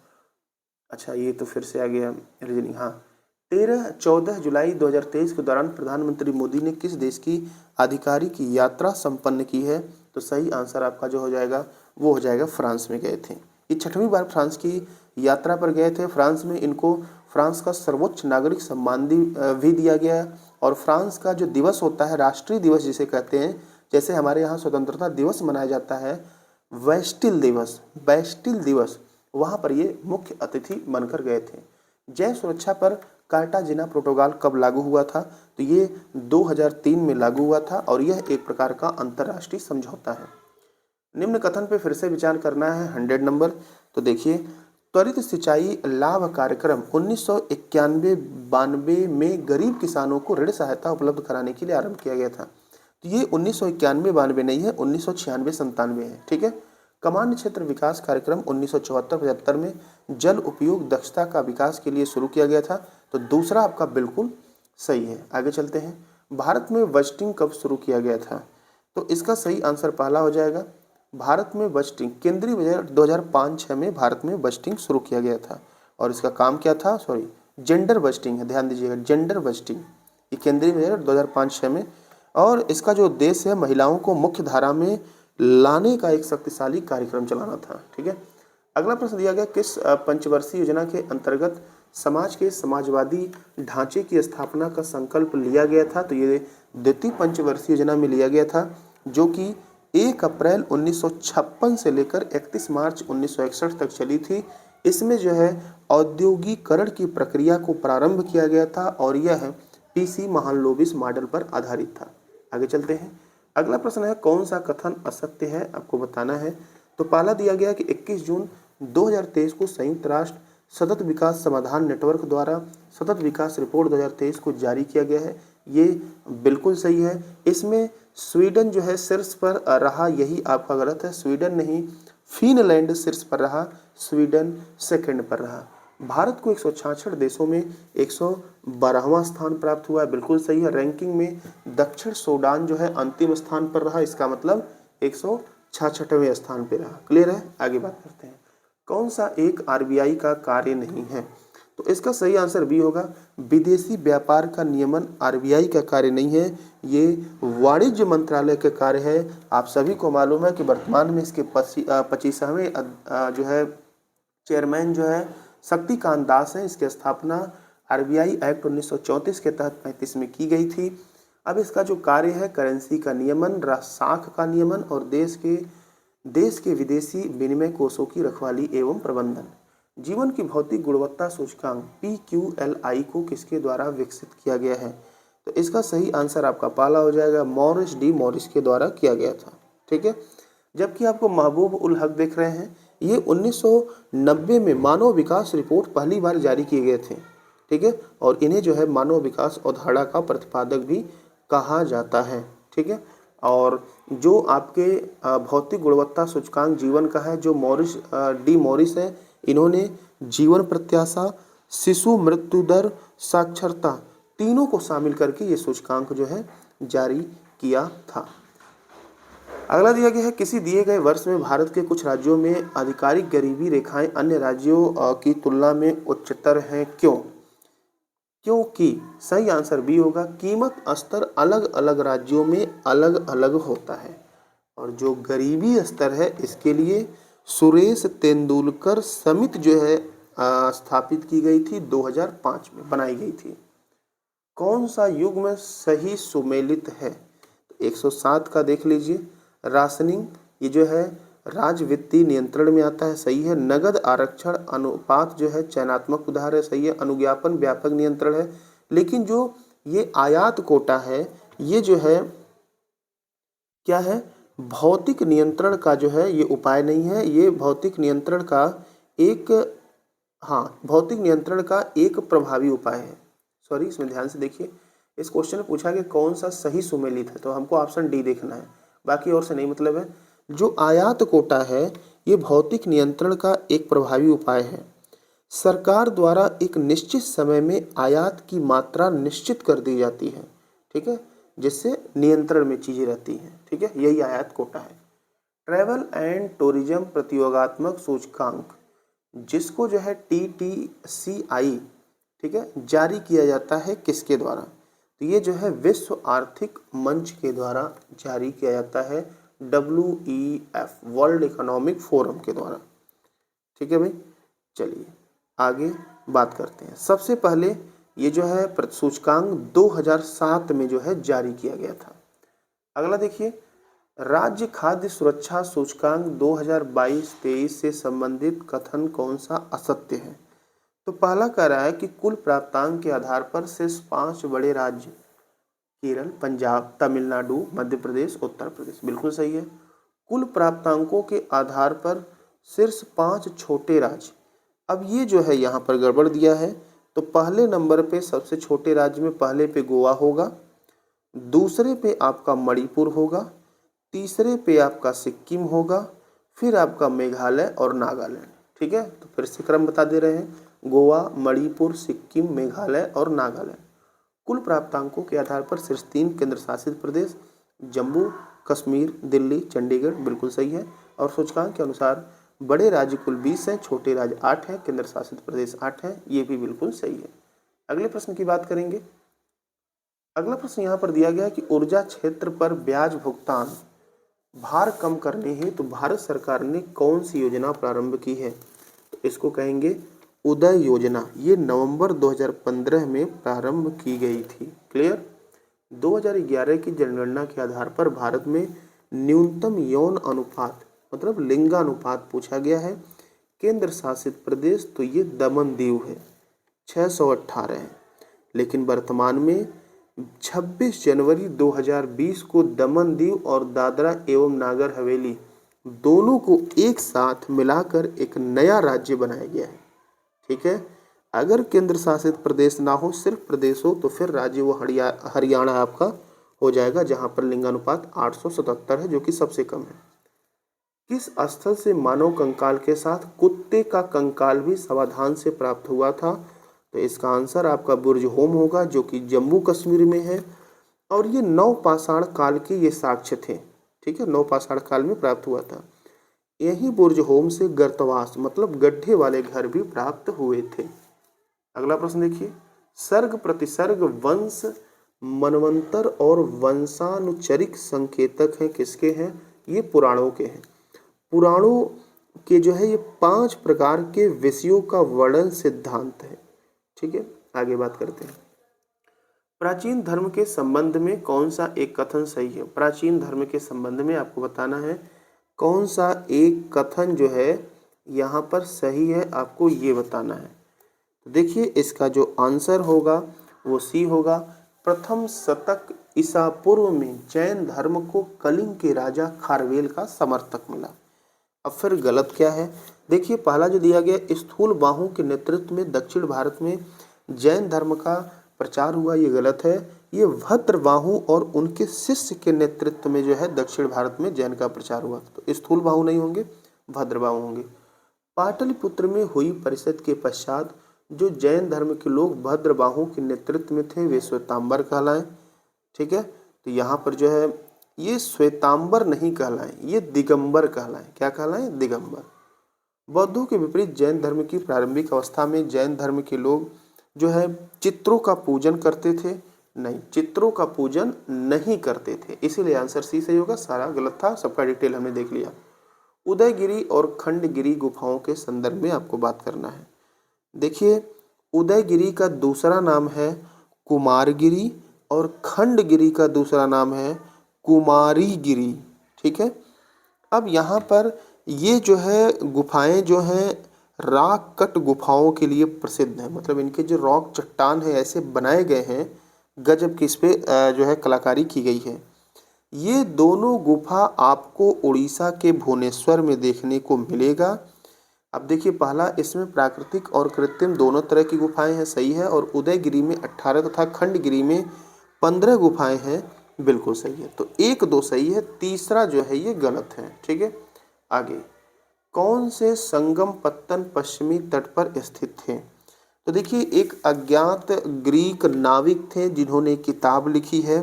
अच्छा, ये तो फिर से आ गया रीजनिंग। हाँ, 14 जुलाई 2023 के दौरान प्रधानमंत्री मोदी ने किस देश की आधिकारिक यात्रा संपन्न की है? तो सही आंसर आपका जो हो जाएगा वो हो जाएगा फ्रांस में गए थे। ये 6वीं बार फ्रांस की यात्रा पर गए थे। फ्रांस में इनको फ्रांस का सर्वोच्च नागरिक सम्मान भी दिया गया है। और फ्रांस का जो दिवस होता है, राष्ट्रीय दिवस जिसे कहते हैं, जैसे हमारे यहाँ स्वतंत्रता दिवस मनाया जाता है, बेस्टिल दिवस, वहाँ पर ये मुख्य अतिथि बनकर गए थे। जैव सुरक्षा पर कार्टाजिना प्रोटोकॉल कब लागू हुआ था? तो ये 2003 में लागू हुआ था और यह एक प्रकार का अंतर्राष्ट्रीय समझौता है। निम्न कथन पे फिर से विचार करना है 100 नंबर। तो देखिए, त्वरित सिंचाई लाभ कार्यक्रम 1991-92 में गरीब किसानों को ऋण सहायता उपलब्ध कराने के लिए आरंभ किया गया था। तो ये 1991-92 नहीं है, 1996-97 है। ठीक है, कमांड क्षेत्र विकास कार्यक्रम 1974-75 में जल उपयोग दक्षता का विकास के लिए शुरू किया गया था। तो दूसरा आपका बिल्कुल सही है। आगे चलते हैं। भारत में बजटिंग कब शुरू किया गया था? तो इसका सही आंसर पहला हो जाएगा। भारत में बजटिंग केंद्रीय बजट 2005-06 में भारत में बजटिंग शुरू किया गया था। और इसका काम क्या था? जेंडर बजटिंग है, ध्यान दीजिएगा, जेंडर बजटिंग। ये केंद्रीय बजट 2005-06 में, और इसका जो उद्देश्य है महिलाओं को मुख्य धारा में लाने का एक शक्तिशाली कार्यक्रम चलाना था। ठीक है, अगला प्रश्न दिया गया, किस पंचवर्षीय योजना के अंतर्गत समाज के समाजवादी ढांचे की स्थापना का संकल्प लिया गया था? तो ये द्वितीय पंचवर्षीय योजना में लिया गया था, जो कि 1 अप्रैल 1956 से लेकर 31 मार्च 1961 तक चली थी। इसमें जो है औद्योगिकरण की प्रक्रिया को प्रारंभ किया गया था और यह PC महालनोबिस मॉडल पर आधारित था। आगे चलते हैं। अगला प्रश्न है, कौन सा कथन असत्य है? आपको बताना है। तो पहला दिया गया कि 21 जून 2023 को संयुक्त राष्ट्र सतत विकास समाधान नेटवर्क द्वारा सतत विकास रिपोर्ट 2023 को जारी किया गया है। ये बिल्कुल सही है। इसमें स्वीडन जो है शीर्ष पर रहा, यही आपका गलत है। स्वीडन नहीं, फिनलैंड शीर्ष पर रहा, स्वीडन सेकंड पर रहा। भारत को 166 देशों में 112वां स्थान प्राप्त हुआ है, बिल्कुल सही है। रैंकिंग में दक्षिण सूडान जो है अंतिम स्थान पर रहा, इसका मतलब 166वें स्थान पर रहा। क्लियर है? आगे बात करते हैं। कौन सा एक आरबीआई का कार्य नहीं है? तो इसका सही आंसर बी होगा। विदेशी व्यापार का नियमन आरबीआई का कार्य नहीं है, ये वाणिज्य मंत्रालय का कार्य है। आप सभी को मालूम है कि वर्तमान में इसके 25वें जो है चेयरमैन जो है शक्तिकांत दास है। इसकी स्थापना आरबीआई एक्ट 1934 के तहत 35 में की गई थी। अब इसका जो कार्य है करेंसी का नियमन, साख का नियमन और देश के विदेशी विनिमय कोषों की रखवाली एवं प्रबंधन। जीवन की भौतिक गुणवत्ता सूचकांक PQLI को किसके द्वारा विकसित किया गया है? तो इसका सही आंसर आपका पहला हो जाएगा, मॉरिस डी मॉरिस के द्वारा किया गया था। ठीक है। जबकि आपको महबूब उल हक देख रहे हैं, ये 1990 में मानव विकास रिपोर्ट पहली बार जारी किए गए थे। ठीक है। और इन्हें जो है मानव विकास अवधारणा का प्रतिपादक भी कहा जाता है। ठीक है। और जो आपके भौतिक गुणवत्ता सूचकांक जीवन का है, जो मॉरिस डी मॉरिस है, इन्होंने जीवन प्रत्याशा, शिशु मृत्यु दर, साक्षरता तीनों को शामिल करके ये सूचकांक जो है जारी किया था। अगला दिया गया है, किसी दिए गए वर्ष में भारत के कुछ राज्यों में आधिकारिक गरीबी रेखाएं अन्य राज्यों की तुलना में उच्चतर हैं, क्यों? क्योंकि सही आंसर बी होगा, कीमत स्तर अलग अलग राज्यों में अलग अलग होता है। और जो गरीबी स्तर है इसके लिए सुरेश तेंदुलकर समिति जो है स्थापित की गई थी, 2005 में बनाई गई थी। कौन सा युग्म सही सुमेलित है? 107 का देख लीजिए। राशनिंग, ये जो है राज्य वित्तीय नियंत्रण में आता है, सही है। नगद आरक्षण अनुपात जो है चयनात्मक उधार है, सही है। अनुज्ञापन व्यापक नियंत्रण है। लेकिन जो ये आयात कोटा है, ये जो है क्या है, भौतिक नियंत्रण का जो है ये उपाय नहीं है, ये भौतिक नियंत्रण का एक प्रभावी उपाय है। सॉरी, इसमें ध्यान से देखिए। इस क्वेश्चन में पूछा कि कौन सा सही सुमेलित है, तो हमको ऑप्शन डी देखना है, बाकी और से नहीं मतलब है। जो आयात कोटा है ये भौतिक नियंत्रण का एक प्रभावी उपाय है। सरकार द्वारा एक निश्चित समय में आयात की मात्रा निश्चित कर दी जाती है, ठीक है, जिससे नियंत्रण में चीजें रहती हैं। ठीक है, यही आयात कोटा है। ट्रैवल एंड टूरिज्म प्रतियोगात्मक सूचकांक, जिसको जो है TTCI, ठीक है, जारी किया जाता है किसके द्वारा? तो ये जो है विश्व आर्थिक मंच के द्वारा जारी किया जाता है, WEF, वर्ल्ड इकोनॉमिक फोरम के द्वारा। ठीक है भाई, चलिए आगे बात करते हैं। सबसे पहले ये जो है सूचकांक 2007 में जो है जारी किया गया था। अगला देखिए, राज्य खाद्य सुरक्षा सूचकांक 2022-23 से संबंधित कथन कौन सा असत्य है? तो पहला कह रहा है कि कुल प्राप्तांक के आधार पर शीर्ष 5 बड़े राज्य केरल, पंजाब, तमिलनाडु, मध्य प्रदेश, उत्तर प्रदेश, बिल्कुल सही है। कुल प्राप्तांकों के आधार पर शीर्ष 5 छोटे राज्य, अब ये जो है यहाँ पर गड़बड़ दिया है। तो पहले नंबर पे सबसे छोटे राज्य में पहले पे गोवा होगा, दूसरे पे आपका मणिपुर होगा, तीसरे पे आपका सिक्किम होगा, फिर आपका मेघालय और नागालैंड। ठीक है, तो फिर से क्रम बता दे रहे हैं, गोवा, मणिपुर, सिक्किम, मेघालय और नागालैंड। कुल प्राप्तांकों के आधार पर शीर्ष 3 केंद्र शासित प्रदेश जम्मू कश्मीर, दिल्ली, चंडीगढ़, बिल्कुल सही है। और सूचकांक के अनुसार बड़े राज्य कुल 20 हैं, छोटे राज्य 8 हैं, केंद्र शासित प्रदेश 8 हैं, ये भी बिल्कुल सही है। अगले प्रश्न की बात करेंगे। अगला प्रश्न यहाँ पर दिया गया कि ऊर्जा क्षेत्र पर ब्याज भुगतान भार कम करने हेतु तो भारत सरकार ने कौन सी योजना प्रारंभ की है? तो इसको कहेंगे उदय योजना। ये नवंबर 2015 में प्रारंभ की गई थी। क्लियर? 2011 की जनगणना के आधार पर भारत में न्यूनतम यौन अनुपात मतलब लिंगानुपात पूछा गया है। केंद्र शासित प्रदेश तो ये दमन दीव है, 618 है। लेकिन वर्तमान में 26 जनवरी 2020 को दमन दीव और दादरा एवं नागर हवेली दोनों को एक साथ मिलाकर एक नया राज्य बनाया गया है। ठीक है, अगर केंद्र शासित प्रदेश ना हो, सिर्फ प्रदेश हो, तो फिर राज्य वो हरियाणा आपका हो जाएगा, जहां पर लिंगानुपात 877 है, जो कि सबसे कम है। किस स्थल से मानव कंकाल के साथ कुत्ते का कंकाल भी सावधान से प्राप्त हुआ था? तो इसका आंसर आपका बुर्ज होम होगा, जो कि जम्मू कश्मीर में है। और ये नवपाषाण काल के ये साक्ष्य थे, ठीक है, नवपाषाण काल में प्राप्त हुआ था। यही बुर्ज होम से गर्तवास मतलब गड्ढे वाले घर भी प्राप्त हुए थे। अगला प्रश्न देखिए, सर्ग प्रतिसर्ग वंश मनवंतर और वंशानुचरिक संकेतक हैं, किसके हैं? ये पुराणों के हैं। पुराणों के जो है ये 5 प्रकार के विषयों का वर्णन सिद्धांत है। ठीक है, आगे बात करते हैं। प्राचीन धर्म के संबंध में कौन सा एक कथन सही है? प्राचीन धर्म के संबंध में आपको बताना है कौन सा एक कथन जो है यहाँ पर सही है, आपको ये बताना है। तो देखिए, इसका जो आंसर होगा वो सी होगा। प्रथम शतक ईसा पूर्व में जैन धर्म को कलिंग के राजा खारवेल का समर्थक मिला। अब फिर गलत क्या है? देखिए, पहला जो दिया गया, स्थूल बाहु के नेतृत्व में दक्षिण भारत में जैन धर्म का प्रचार हुआ, ये गलत है। ये भद्रबाहु और उनके शिष्य के नेतृत्व में जो है दक्षिण भारत में जैन का प्रचार हुआ। तो स्थूल बाहु नहीं होंगे, भद्रबाहु होंगे। पाटलिपुत्र में हुई परिषद के पश्चात जो जैन धर्म के लोग भद्रबाहु के नेतृत्व में थे, वे श्वेतांबर कहलाए। ठीक है, तो यहाँ पर जो है ये श्वेतांबर नहीं कहलाए, ये दिगंबर कहलाए। क्या कहलाए? दिगंबर। बौद्धों के विपरीत जैन धर्म की प्रारंभिक अवस्था में जैन धर्म के लोग जो है चित्रों का पूजन करते थे? नहीं, चित्रों का पूजन नहीं करते थे, इसीलिए आंसर सी सही होगा। सारा गलत था, सबका डिटेल हमने देख लिया। उदयगिरी और खंडगिरी गुफाओं के संदर्भ में आपको बात करना है। देखिए, उदयगिरी का दूसरा नाम है कुमारगिरी और खंडगिरी का दूसरा नाम है कुमारीगिरी। ठीक है, अब यहाँ पर ये जो है गुफाएं जो हैं रॉक कट गुफाओं के लिए प्रसिद्ध हैं। मतलब इनके जो रॉक चट्टान है ऐसे बनाए गए हैं, गजब की इस पे जो है कलाकारी की गई है। ये दोनों गुफा आपको उड़ीसा के भुवनेश्वर में देखने को मिलेगा। अब देखिए, पहला इसमें प्राकृतिक और कृत्रिम दोनों तरह की गुफाएं हैं, सही है। और उदयगिरी में 18 तथा खंडगिरी में 15 गुफाएं हैं, बिल्कुल सही है। तो 1 2 सही है, तीसरा जो है ये गलत है। ठीक है, आगे। कौन से संगम पत्तन पश्चिमी तट पर स्थित थे? तो देखिए, एक अज्ञात ग्रीक नाविक थे जिन्होंने किताब लिखी है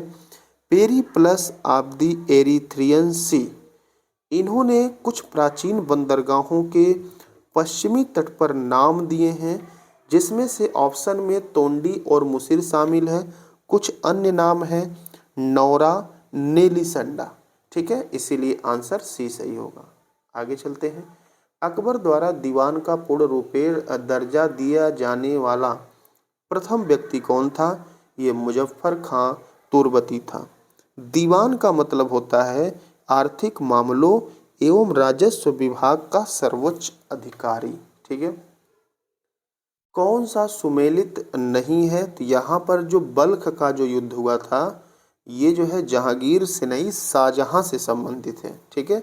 पेरिप्लस ऑफ द एरिथ्रियन सी। इन्होंने कुछ प्राचीन बंदरगाहों के पश्चिमी तट पर नाम दिए हैं, जिसमें से ऑप्शन में तोंडी और मुसिर शामिल है। कुछ अन्य नाम है नौरा, नेलिसंडा। ठीक है, इसीलिए आंसर सी सही होगा। आगे चलते हैं। अकबर द्वारा दीवान का पूर्ण रूपेण दर्जा दिया जाने वाला प्रथम व्यक्ति कौन था? ये मुजफ्फर खां तुर्बती था। दीवान का मतलब होता है आर्थिक मामलों एवं राजस्व विभाग का सर्वोच्च अधिकारी। ठीक है, कौन सा सुमेलित नहीं है? तो यहाँ पर जो बल्ख का जो युद्ध हुआ था, ये जो है जहांगीर से नहीं, शाहजहां से संबंधित है। ठीक है,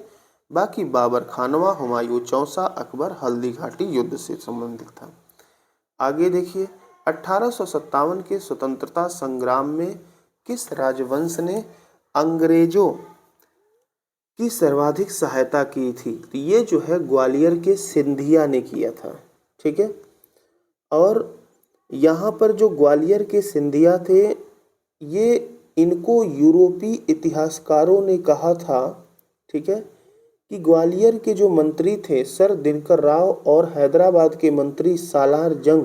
बाकी बाबर खानवा, हुमायूं चौसा, अकबर हल्दी घाटी युद्ध से संबंधित था। आगे देखिए, 1857 के स्वतंत्रता संग्राम में किस राजवंश ने अंग्रेजों की सर्वाधिक सहायता की थी? तो ये जो है ग्वालियर के सिंधिया ने किया था। ठीक है, और यहाँ पर जो ग्वालियर के सिंधिया थे, ये इनको यूरोपीय इतिहासकारों ने कहा था, ठीक है, कि ग्वालियर के जो मंत्री थे सर दिनकर राव और हैदराबाद के मंत्री सालार जंग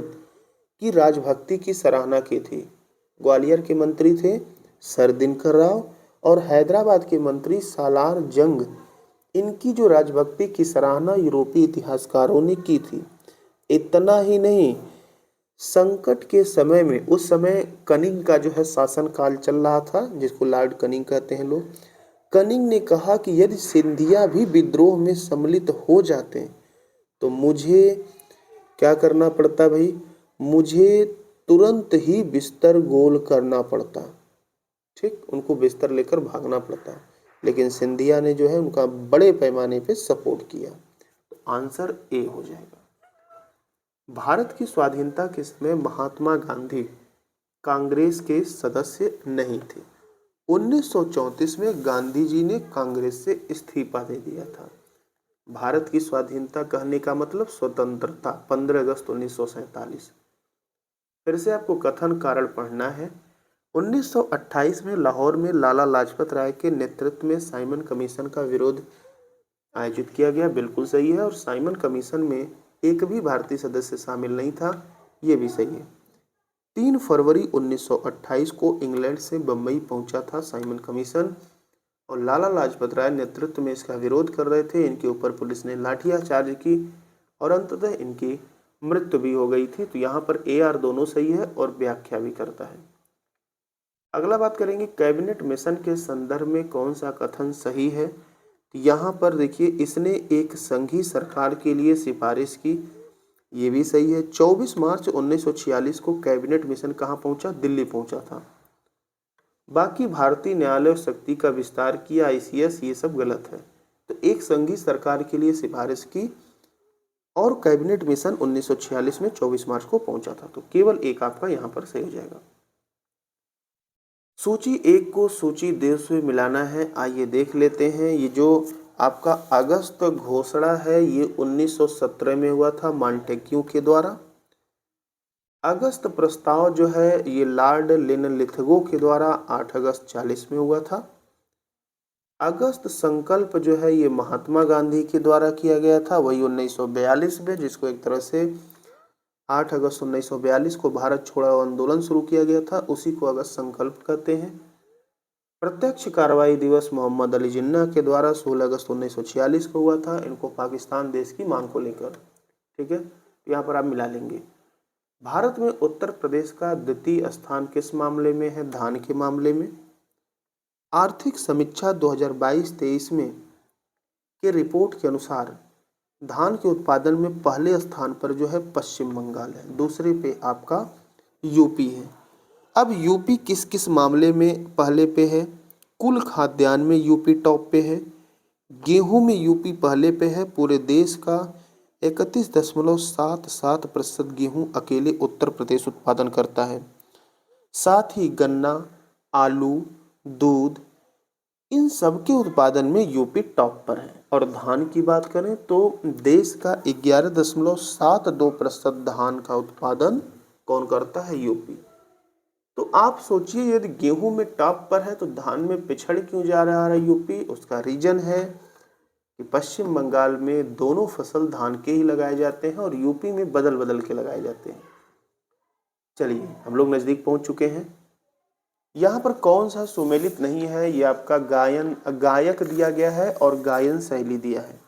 की राजभक्ति की सराहना की थी। ग्वालियर के मंत्री थे सर दिनकर राव और हैदराबाद के मंत्री सालार जंग, इनकी जो राजभक्ति की सराहना यूरोपीय इतिहासकारों ने की थी। इतना ही नहीं, संकट के समय में, उस समय कनिंग का जो है शासन काल चल रहा था, जिसको लॉर्ड कनिंग कहते हैं लोग। कनिंग ने कहा कि यदि सिंधिया भी विद्रोह में सम्मिलित हो जाते तो मुझे क्या करना पड़ता भाई? मुझे तुरंत ही बिस्तर गोल करना पड़ता। ठीक, उनको बिस्तर लेकर भागना पड़ता। लेकिन सिंधिया ने जो है उनका बड़े पैमाने पे सपोर्ट किया। तो आंसर ए हो जाएगा। भारत की स्वाधीनता के समय महात्मा गांधी कांग्रेस के सदस्य नहीं थे। 1934 में गांधी जी ने कांग्रेस से इस्तीफा दे दिया था। भारत की स्वाधीनता कहने का मतलब स्वतंत्रता 15 अगस्त 1947। फिर से आपको कथन कारण पढ़ना है। 1928 में लाहौर में लाला लाजपत राय के नेतृत्व में साइमन कमीशन का विरोध आयोजित किया गया। बिल्कुल सही है। और साइमन कमीशन में एक भी भारतीय सदस्य शामिल नहीं था, ये भी सही है। 3 फरवरी 1928 को इंग्लैंड से बम्बई पहुंचा था साइमन कमीशन और लाला लाजपत राय नेतृत्व में इसका विरोध कर रहे थे। इनके ऊपर पुलिस ने लाठीचार्ज की और अंततः इनकी मृत्यु भी हो गई थी। तो यहाँ पर AR दोनों सही है और व्याख्या भी करता है। अगला बात करेंगे कैबिनेट मिशन के संदर्भ में कौन सा कथन सही है। यहाँ पर देखिए, इसने एक संघीय सरकार के लिए सिफारिश की, ये भी सही है। 24 मार्च 1946 को कैबिनेट मिशन कहाँ पहुंचा? दिल्ली पहुंचा था। बाकी भारतीय न्यायालय शक्ति का विस्तार किया, ICS, ये सब गलत है। तो एक संघीय सरकार के लिए सिफारिश की और कैबिनेट मिशन 1946 में 24 मार्च को पहुंचा था। तो केवल एक आपका यहाँ पर सही हो जाएगा। सूची 1 को सूची 2 से मिलाना है। आइए देख लेते हैं। ये जो आपका अगस्त घोषणा है ये 1917 में हुआ था मॉन्टेग्यू के द्वारा। अगस्त प्रस्ताव जो है ये लॉर्ड लिनलिथगो के द्वारा 8 अगस्त 40 में हुआ था। अगस्त संकल्प जो है ये महात्मा गांधी के द्वारा किया गया था, वही 1942 में, जिसको एक तरह से 8 अगस्त 1942 को भारत छोड़ो आंदोलन शुरू किया गया था, उसी को अगस्त संकल्प कहते हैं। प्रत्यक्ष कार्रवाई दिवस मोहम्मद अली जिन्ना के द्वारा 16 अगस्त 1946 को हुआ था, इनको पाकिस्तान देश की मांग को लेकर। ठीक है, यहाँ पर आप मिला लेंगे। भारत में उत्तर प्रदेश का द्वितीय स्थान किस मामले में है? धान के मामले में। आर्थिक समीक्षा 2022-23 में के रिपोर्ट के अनुसार धान के उत्पादन में पहले स्थान पर जो है पश्चिम बंगाल है, दूसरे पे आपका यूपी है। अब यूपी किस किस मामले में पहले पे है? कुल खाद्यान्न में यूपी टॉप पे है, गेहूं में यूपी पहले पे है। पूरे देश का 31.77% गेहूं अकेले उत्तर प्रदेश उत्पादन करता है। साथ ही गन्ना, आलू, दूध, इन सब के उत्पादन में यूपी टॉप पर है। और धान की बात करें तो देश का 11.72% धान का उत्पादन कौन करता है? यूपी। तो आप सोचिए, यदि गेहूं में टॉप पर है तो धान में पिछड़ क्यों जा रहा है यूपी? उसका रीजन है कि पश्चिम बंगाल में दोनों फसल धान के ही लगाए जाते हैं और यूपी में बदल बदल के लगाए जाते हैं। चलिए, हम लोग नजदीक पहुंच चुके हैं। यहाँ पर कौन सा सुमेलित नहीं है? ये आपका गायक दिया गया है और गायन शैली दिया है।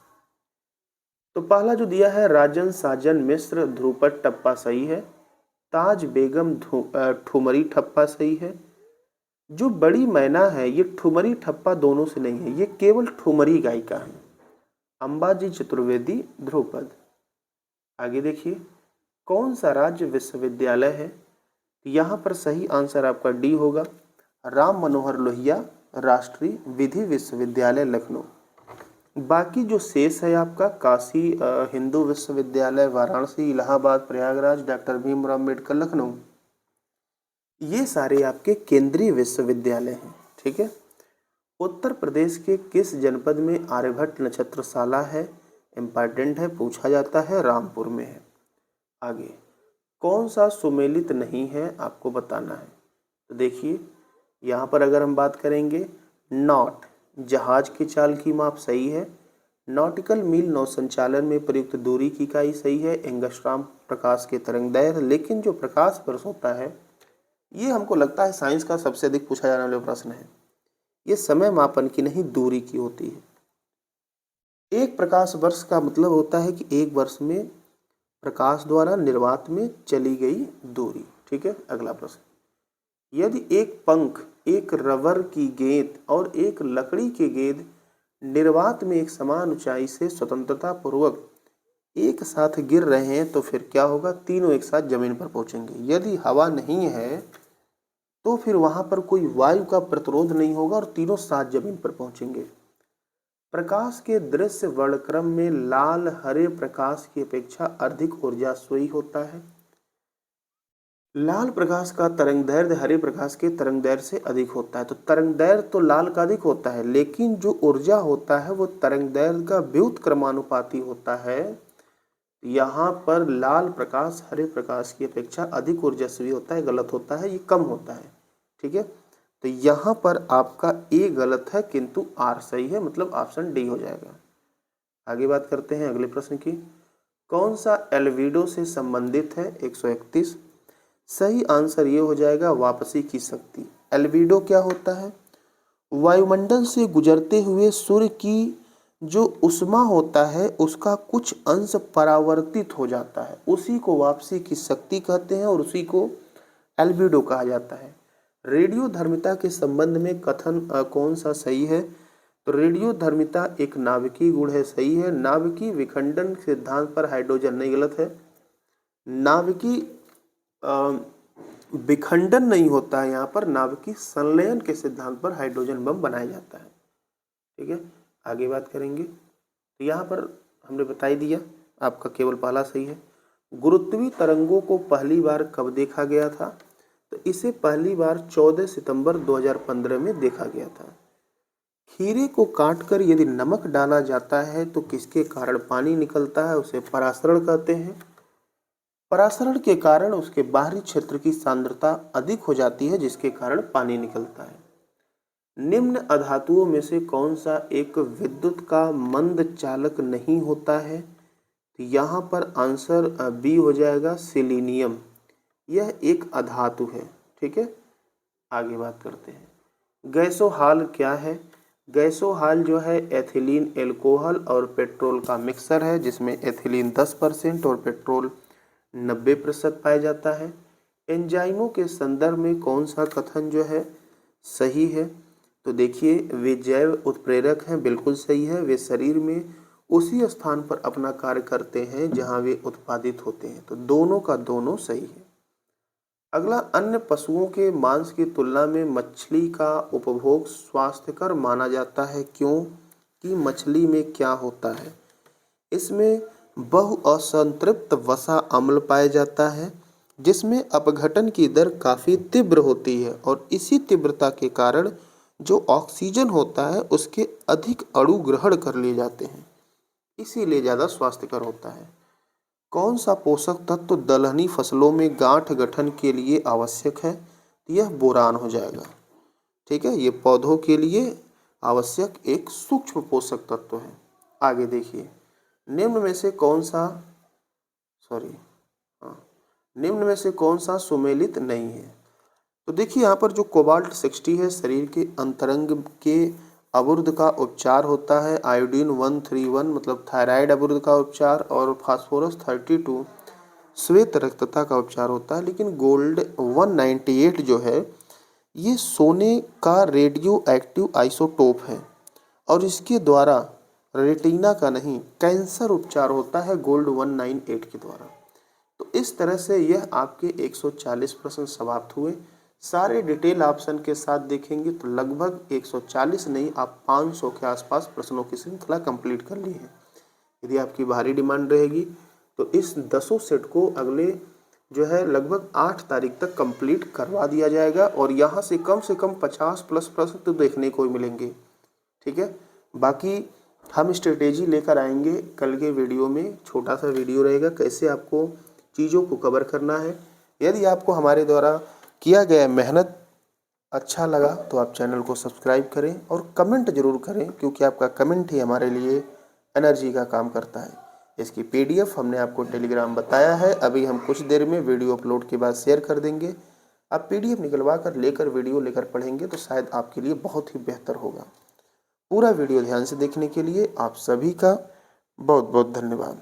तो पहला जो दिया है राजन साजन मिश्र ध्रुपद टप्पा सही है। ताज बेगम ठुमरी ठप्पा सही है। जो बड़ी मैना है ये ठुमरी ठप्पा दोनों से नहीं है, ये केवल ठुमरी गायिका है। अंबाजी चतुर्वेदी ध्रुपद। आगे देखिए, कौन सा राज्य विश्वविद्यालय है? यहाँ पर सही आंसर आपका डी होगा, राम मनोहर लोहिया राष्ट्रीय विधि विश्वविद्यालय लखनऊ। बाकी जो शेष है आपका काशी हिंदू विश्वविद्यालय वाराणसी, इलाहाबाद, प्रयागराज, डॉक्टर भीमराव अम्बेडकर लखनऊ, ये सारे आपके केंद्रीय विश्वविद्यालय हैं। ठीक है। उत्तर प्रदेश के किस जनपद में आर्यभट्ट नक्षत्रशाला है? इम्पॉर्टेंट है, पूछा जाता है, रामपुर में है। आगे, कौन सा सुमेलित नहीं है आपको बताना है। तो देखिए, यहाँ पर अगर हम बात करेंगे नॉट, जहाज की चाल की माप सही है। नॉटिकल मील नौ संचालन में प्रयुक्त दूरी की इकाई सही है। एंगस्ट्राम प्रकाश के तरंग दैर्घ्य। लेकिन जो प्रकाश वर्ष होता है ये हमको लगता है साइंस का सबसे अधिक पूछा जाने वाला प्रश्न है। ये समय मापन की नहीं, दूरी की होती है। एक प्रकाश वर्ष का मतलब होता है कि एक वर्ष में प्रकाश द्वारा निर्वात में चली गई दूरी। ठीक है। अगला प्रश्न, यदि एक पंख, एक रबर की गेंद और एक लकड़ी की गेंद निर्वात में एक समान ऊंचाई से स्वतंत्रता पूर्वक एक साथ गिर रहे हैं तो फिर क्या होगा? तीनों एक साथ जमीन पर पहुंचेंगे। यदि हवा नहीं है तो फिर वहां पर कोई वायु का प्रतिरोध नहीं होगा और तीनों साथ जमीन पर पहुंचेंगे। प्रकाश के दृश्य वर्णक्रम में लाल हरे प्रकाश की अपेक्षा अधिक ऊर्जास्वयी होता है। लाल प्रकाश का तरंगदैर्घ्य हरे प्रकाश के तरंगदैर्घ्य से अधिक होता है। तो तरंगदैर्घ्य तो लाल का अधिक होता है, लेकिन जो ऊर्जा होता है वो तरंगदैर्घ्य का व्युत्क्रमानुपाती होता है। यहाँ पर लाल प्रकाश हरे प्रकाश की अपेक्षा अधिक ऊर्जास्वी होता है, गलत होता है, ये कम होता है। ठीक है, तो यहाँ पर आपका ए गलत है किंतु आर सही है, मतलब ऑप्शन डी हो जाएगा। आगे बात करते हैं अगले प्रश्न की। कौन सा एल्विडो से संबंधित है? 131। सही आंसर ये हो जाएगा वापसी की शक्ति। एल्विडो क्या होता है? वायुमंडल से गुजरते हुए सूर्य की जो उष्मा होता है उसका कुछ अंश परावर्तित हो जाता है, उसी को वापसी की शक्ति कहते हैं और उसी को एल्बिडो कहा जाता है। रेडियोधर्मिता के संबंध में कथन कौन सा सही है? तो रेडियोधर्मिता एक नाभिकीय गुण है, सही है। नाभिकीय विखंडन सिद्धांत पर हाइड्रोजन नहीं, गलत है। नाभिकीय विखंडन नहीं होता है, यहाँ पर नाभिकीय संलयन के सिद्धांत पर हाइड्रोजन बम बनाया जाता है। ठीक है, आगे बात करेंगे। तो यहाँ पर हमने बता ही दिया, आपका केवल पहला सही है। गुरुत्वीय तरंगों को पहली बार कब देखा गया था? तो इसे पहली बार 14 सितंबर 2015 में देखा गया था। खीरे को काटकर यदि नमक डाला जाता है तो किसके कारण पानी निकलता है? उसे परासरण कहते हैं। परासरण के कारण उसके बाहरी क्षेत्र की सांद्रता अधिक हो जाती है, जिसके कारण पानी निकलता है। निम्न अधातुओं में से कौन सा एक विद्युत का मंद चालक नहीं होता है? तो यहाँ पर आंसर बी हो जाएगा, सिलीनियम। यह एक अधातु है। ठीक है, आगे बात करते हैं। गैसोहाल क्या है? गैसोहाल जो है एथिलीन एल्कोहल और पेट्रोल का मिक्सर है, जिसमें एथिलीन 10% और पेट्रोल 90% पाया जाता है। एंजाइमों के संदर्भ में कौन सा कथन जो है सही है? तो देखिए, वे जैव उत्प्रेरक हैं, बिल्कुल सही है। वे शरीर में उसी स्थान पर अपना कार्य करते हैं जहां वे उत्पादित होते हैं, तो दोनों का दोनों सही है। अगला, अन्य पशुओं के मांस की तुलना में मछली का उपभोग स्वास्थ्यकर माना जाता है, क्यों? कि मछली में क्या होता है? इसमें बहुअसंतृप्त वसा अम्ल पाया जाता है, जिसमें अपघटन की दर काफ़ी तीव्र होती है और इसी तीव्रता के कारण जो ऑक्सीजन होता है उसके अधिक अणु ग्रहण कर लिए जाते हैं, इसीलिए ज़्यादा स्वास्थ्यकर होता है। कौन सा पोषक तत्व दलहनी फसलों में गांठ गठन के लिए आवश्यक है? यह बोरान हो जाएगा। ठीक है, ये पौधों के लिए आवश्यक एक सूक्ष्म पोषक तत्व है। आगे देखिए, निम्न में से कौन सा सुमेलित नहीं है? तो देखिए, यहाँ पर जो कोबाल्ट 60 है शरीर के अंतरंग के अवरुद्ध का उपचार होता है। आयोडीन 131 मतलब थायराइड अवरुद्ध का उपचार, और फास्फोरस 32 श्वेत रक्तता का उपचार होता है। लेकिन गोल्ड 198 जो है ये सोने का रेडियो एक्टिव आइसोटोप है और इसके द्वारा रेटिना का नहीं कैंसर उपचार होता है गोल्ड 198 के द्वारा। तो इस तरह से यह आपके 140 प्रश्न समाप्त हुए। सारे डिटेल ऑप्शन के साथ देखेंगे तो लगभग 140 नहीं, आप 500 के आसपास प्रश्नों की श्रृंखला कंप्लीट कर ली है। यदि आपकी भारी डिमांड रहेगी तो इस 10 सेट को अगले जो है लगभग 8 तारीख तक कंप्लीट करवा दिया जाएगा और यहाँ से कम 50 प्लस प्रश्न तो देखने को ही मिलेंगे। ठीक है, बाकी हम स्ट्रेटेजी लेकर आएंगे कल के वीडियो में। छोटा सा वीडियो रहेगा, कैसे आपको चीज़ों को कवर करना है। यदि आपको हमारे द्वारा किया गया मेहनत अच्छा लगा तो आप चैनल को सब्सक्राइब करें और कमेंट जरूर करें, क्योंकि आपका कमेंट ही हमारे लिए एनर्जी का काम करता है। इसकी PDF हमने आपको टेलीग्राम बताया है, अभी हम कुछ देर में वीडियो अपलोड के बाद शेयर कर देंगे। आप PDF निकलवा कर लेकर वीडियो लेकर पढ़ेंगे तो शायद आपके लिए बहुत ही बेहतर होगा। पूरा वीडियो ध्यान से देखने के लिए आप सभी का बहुत बहुत धन्यवाद।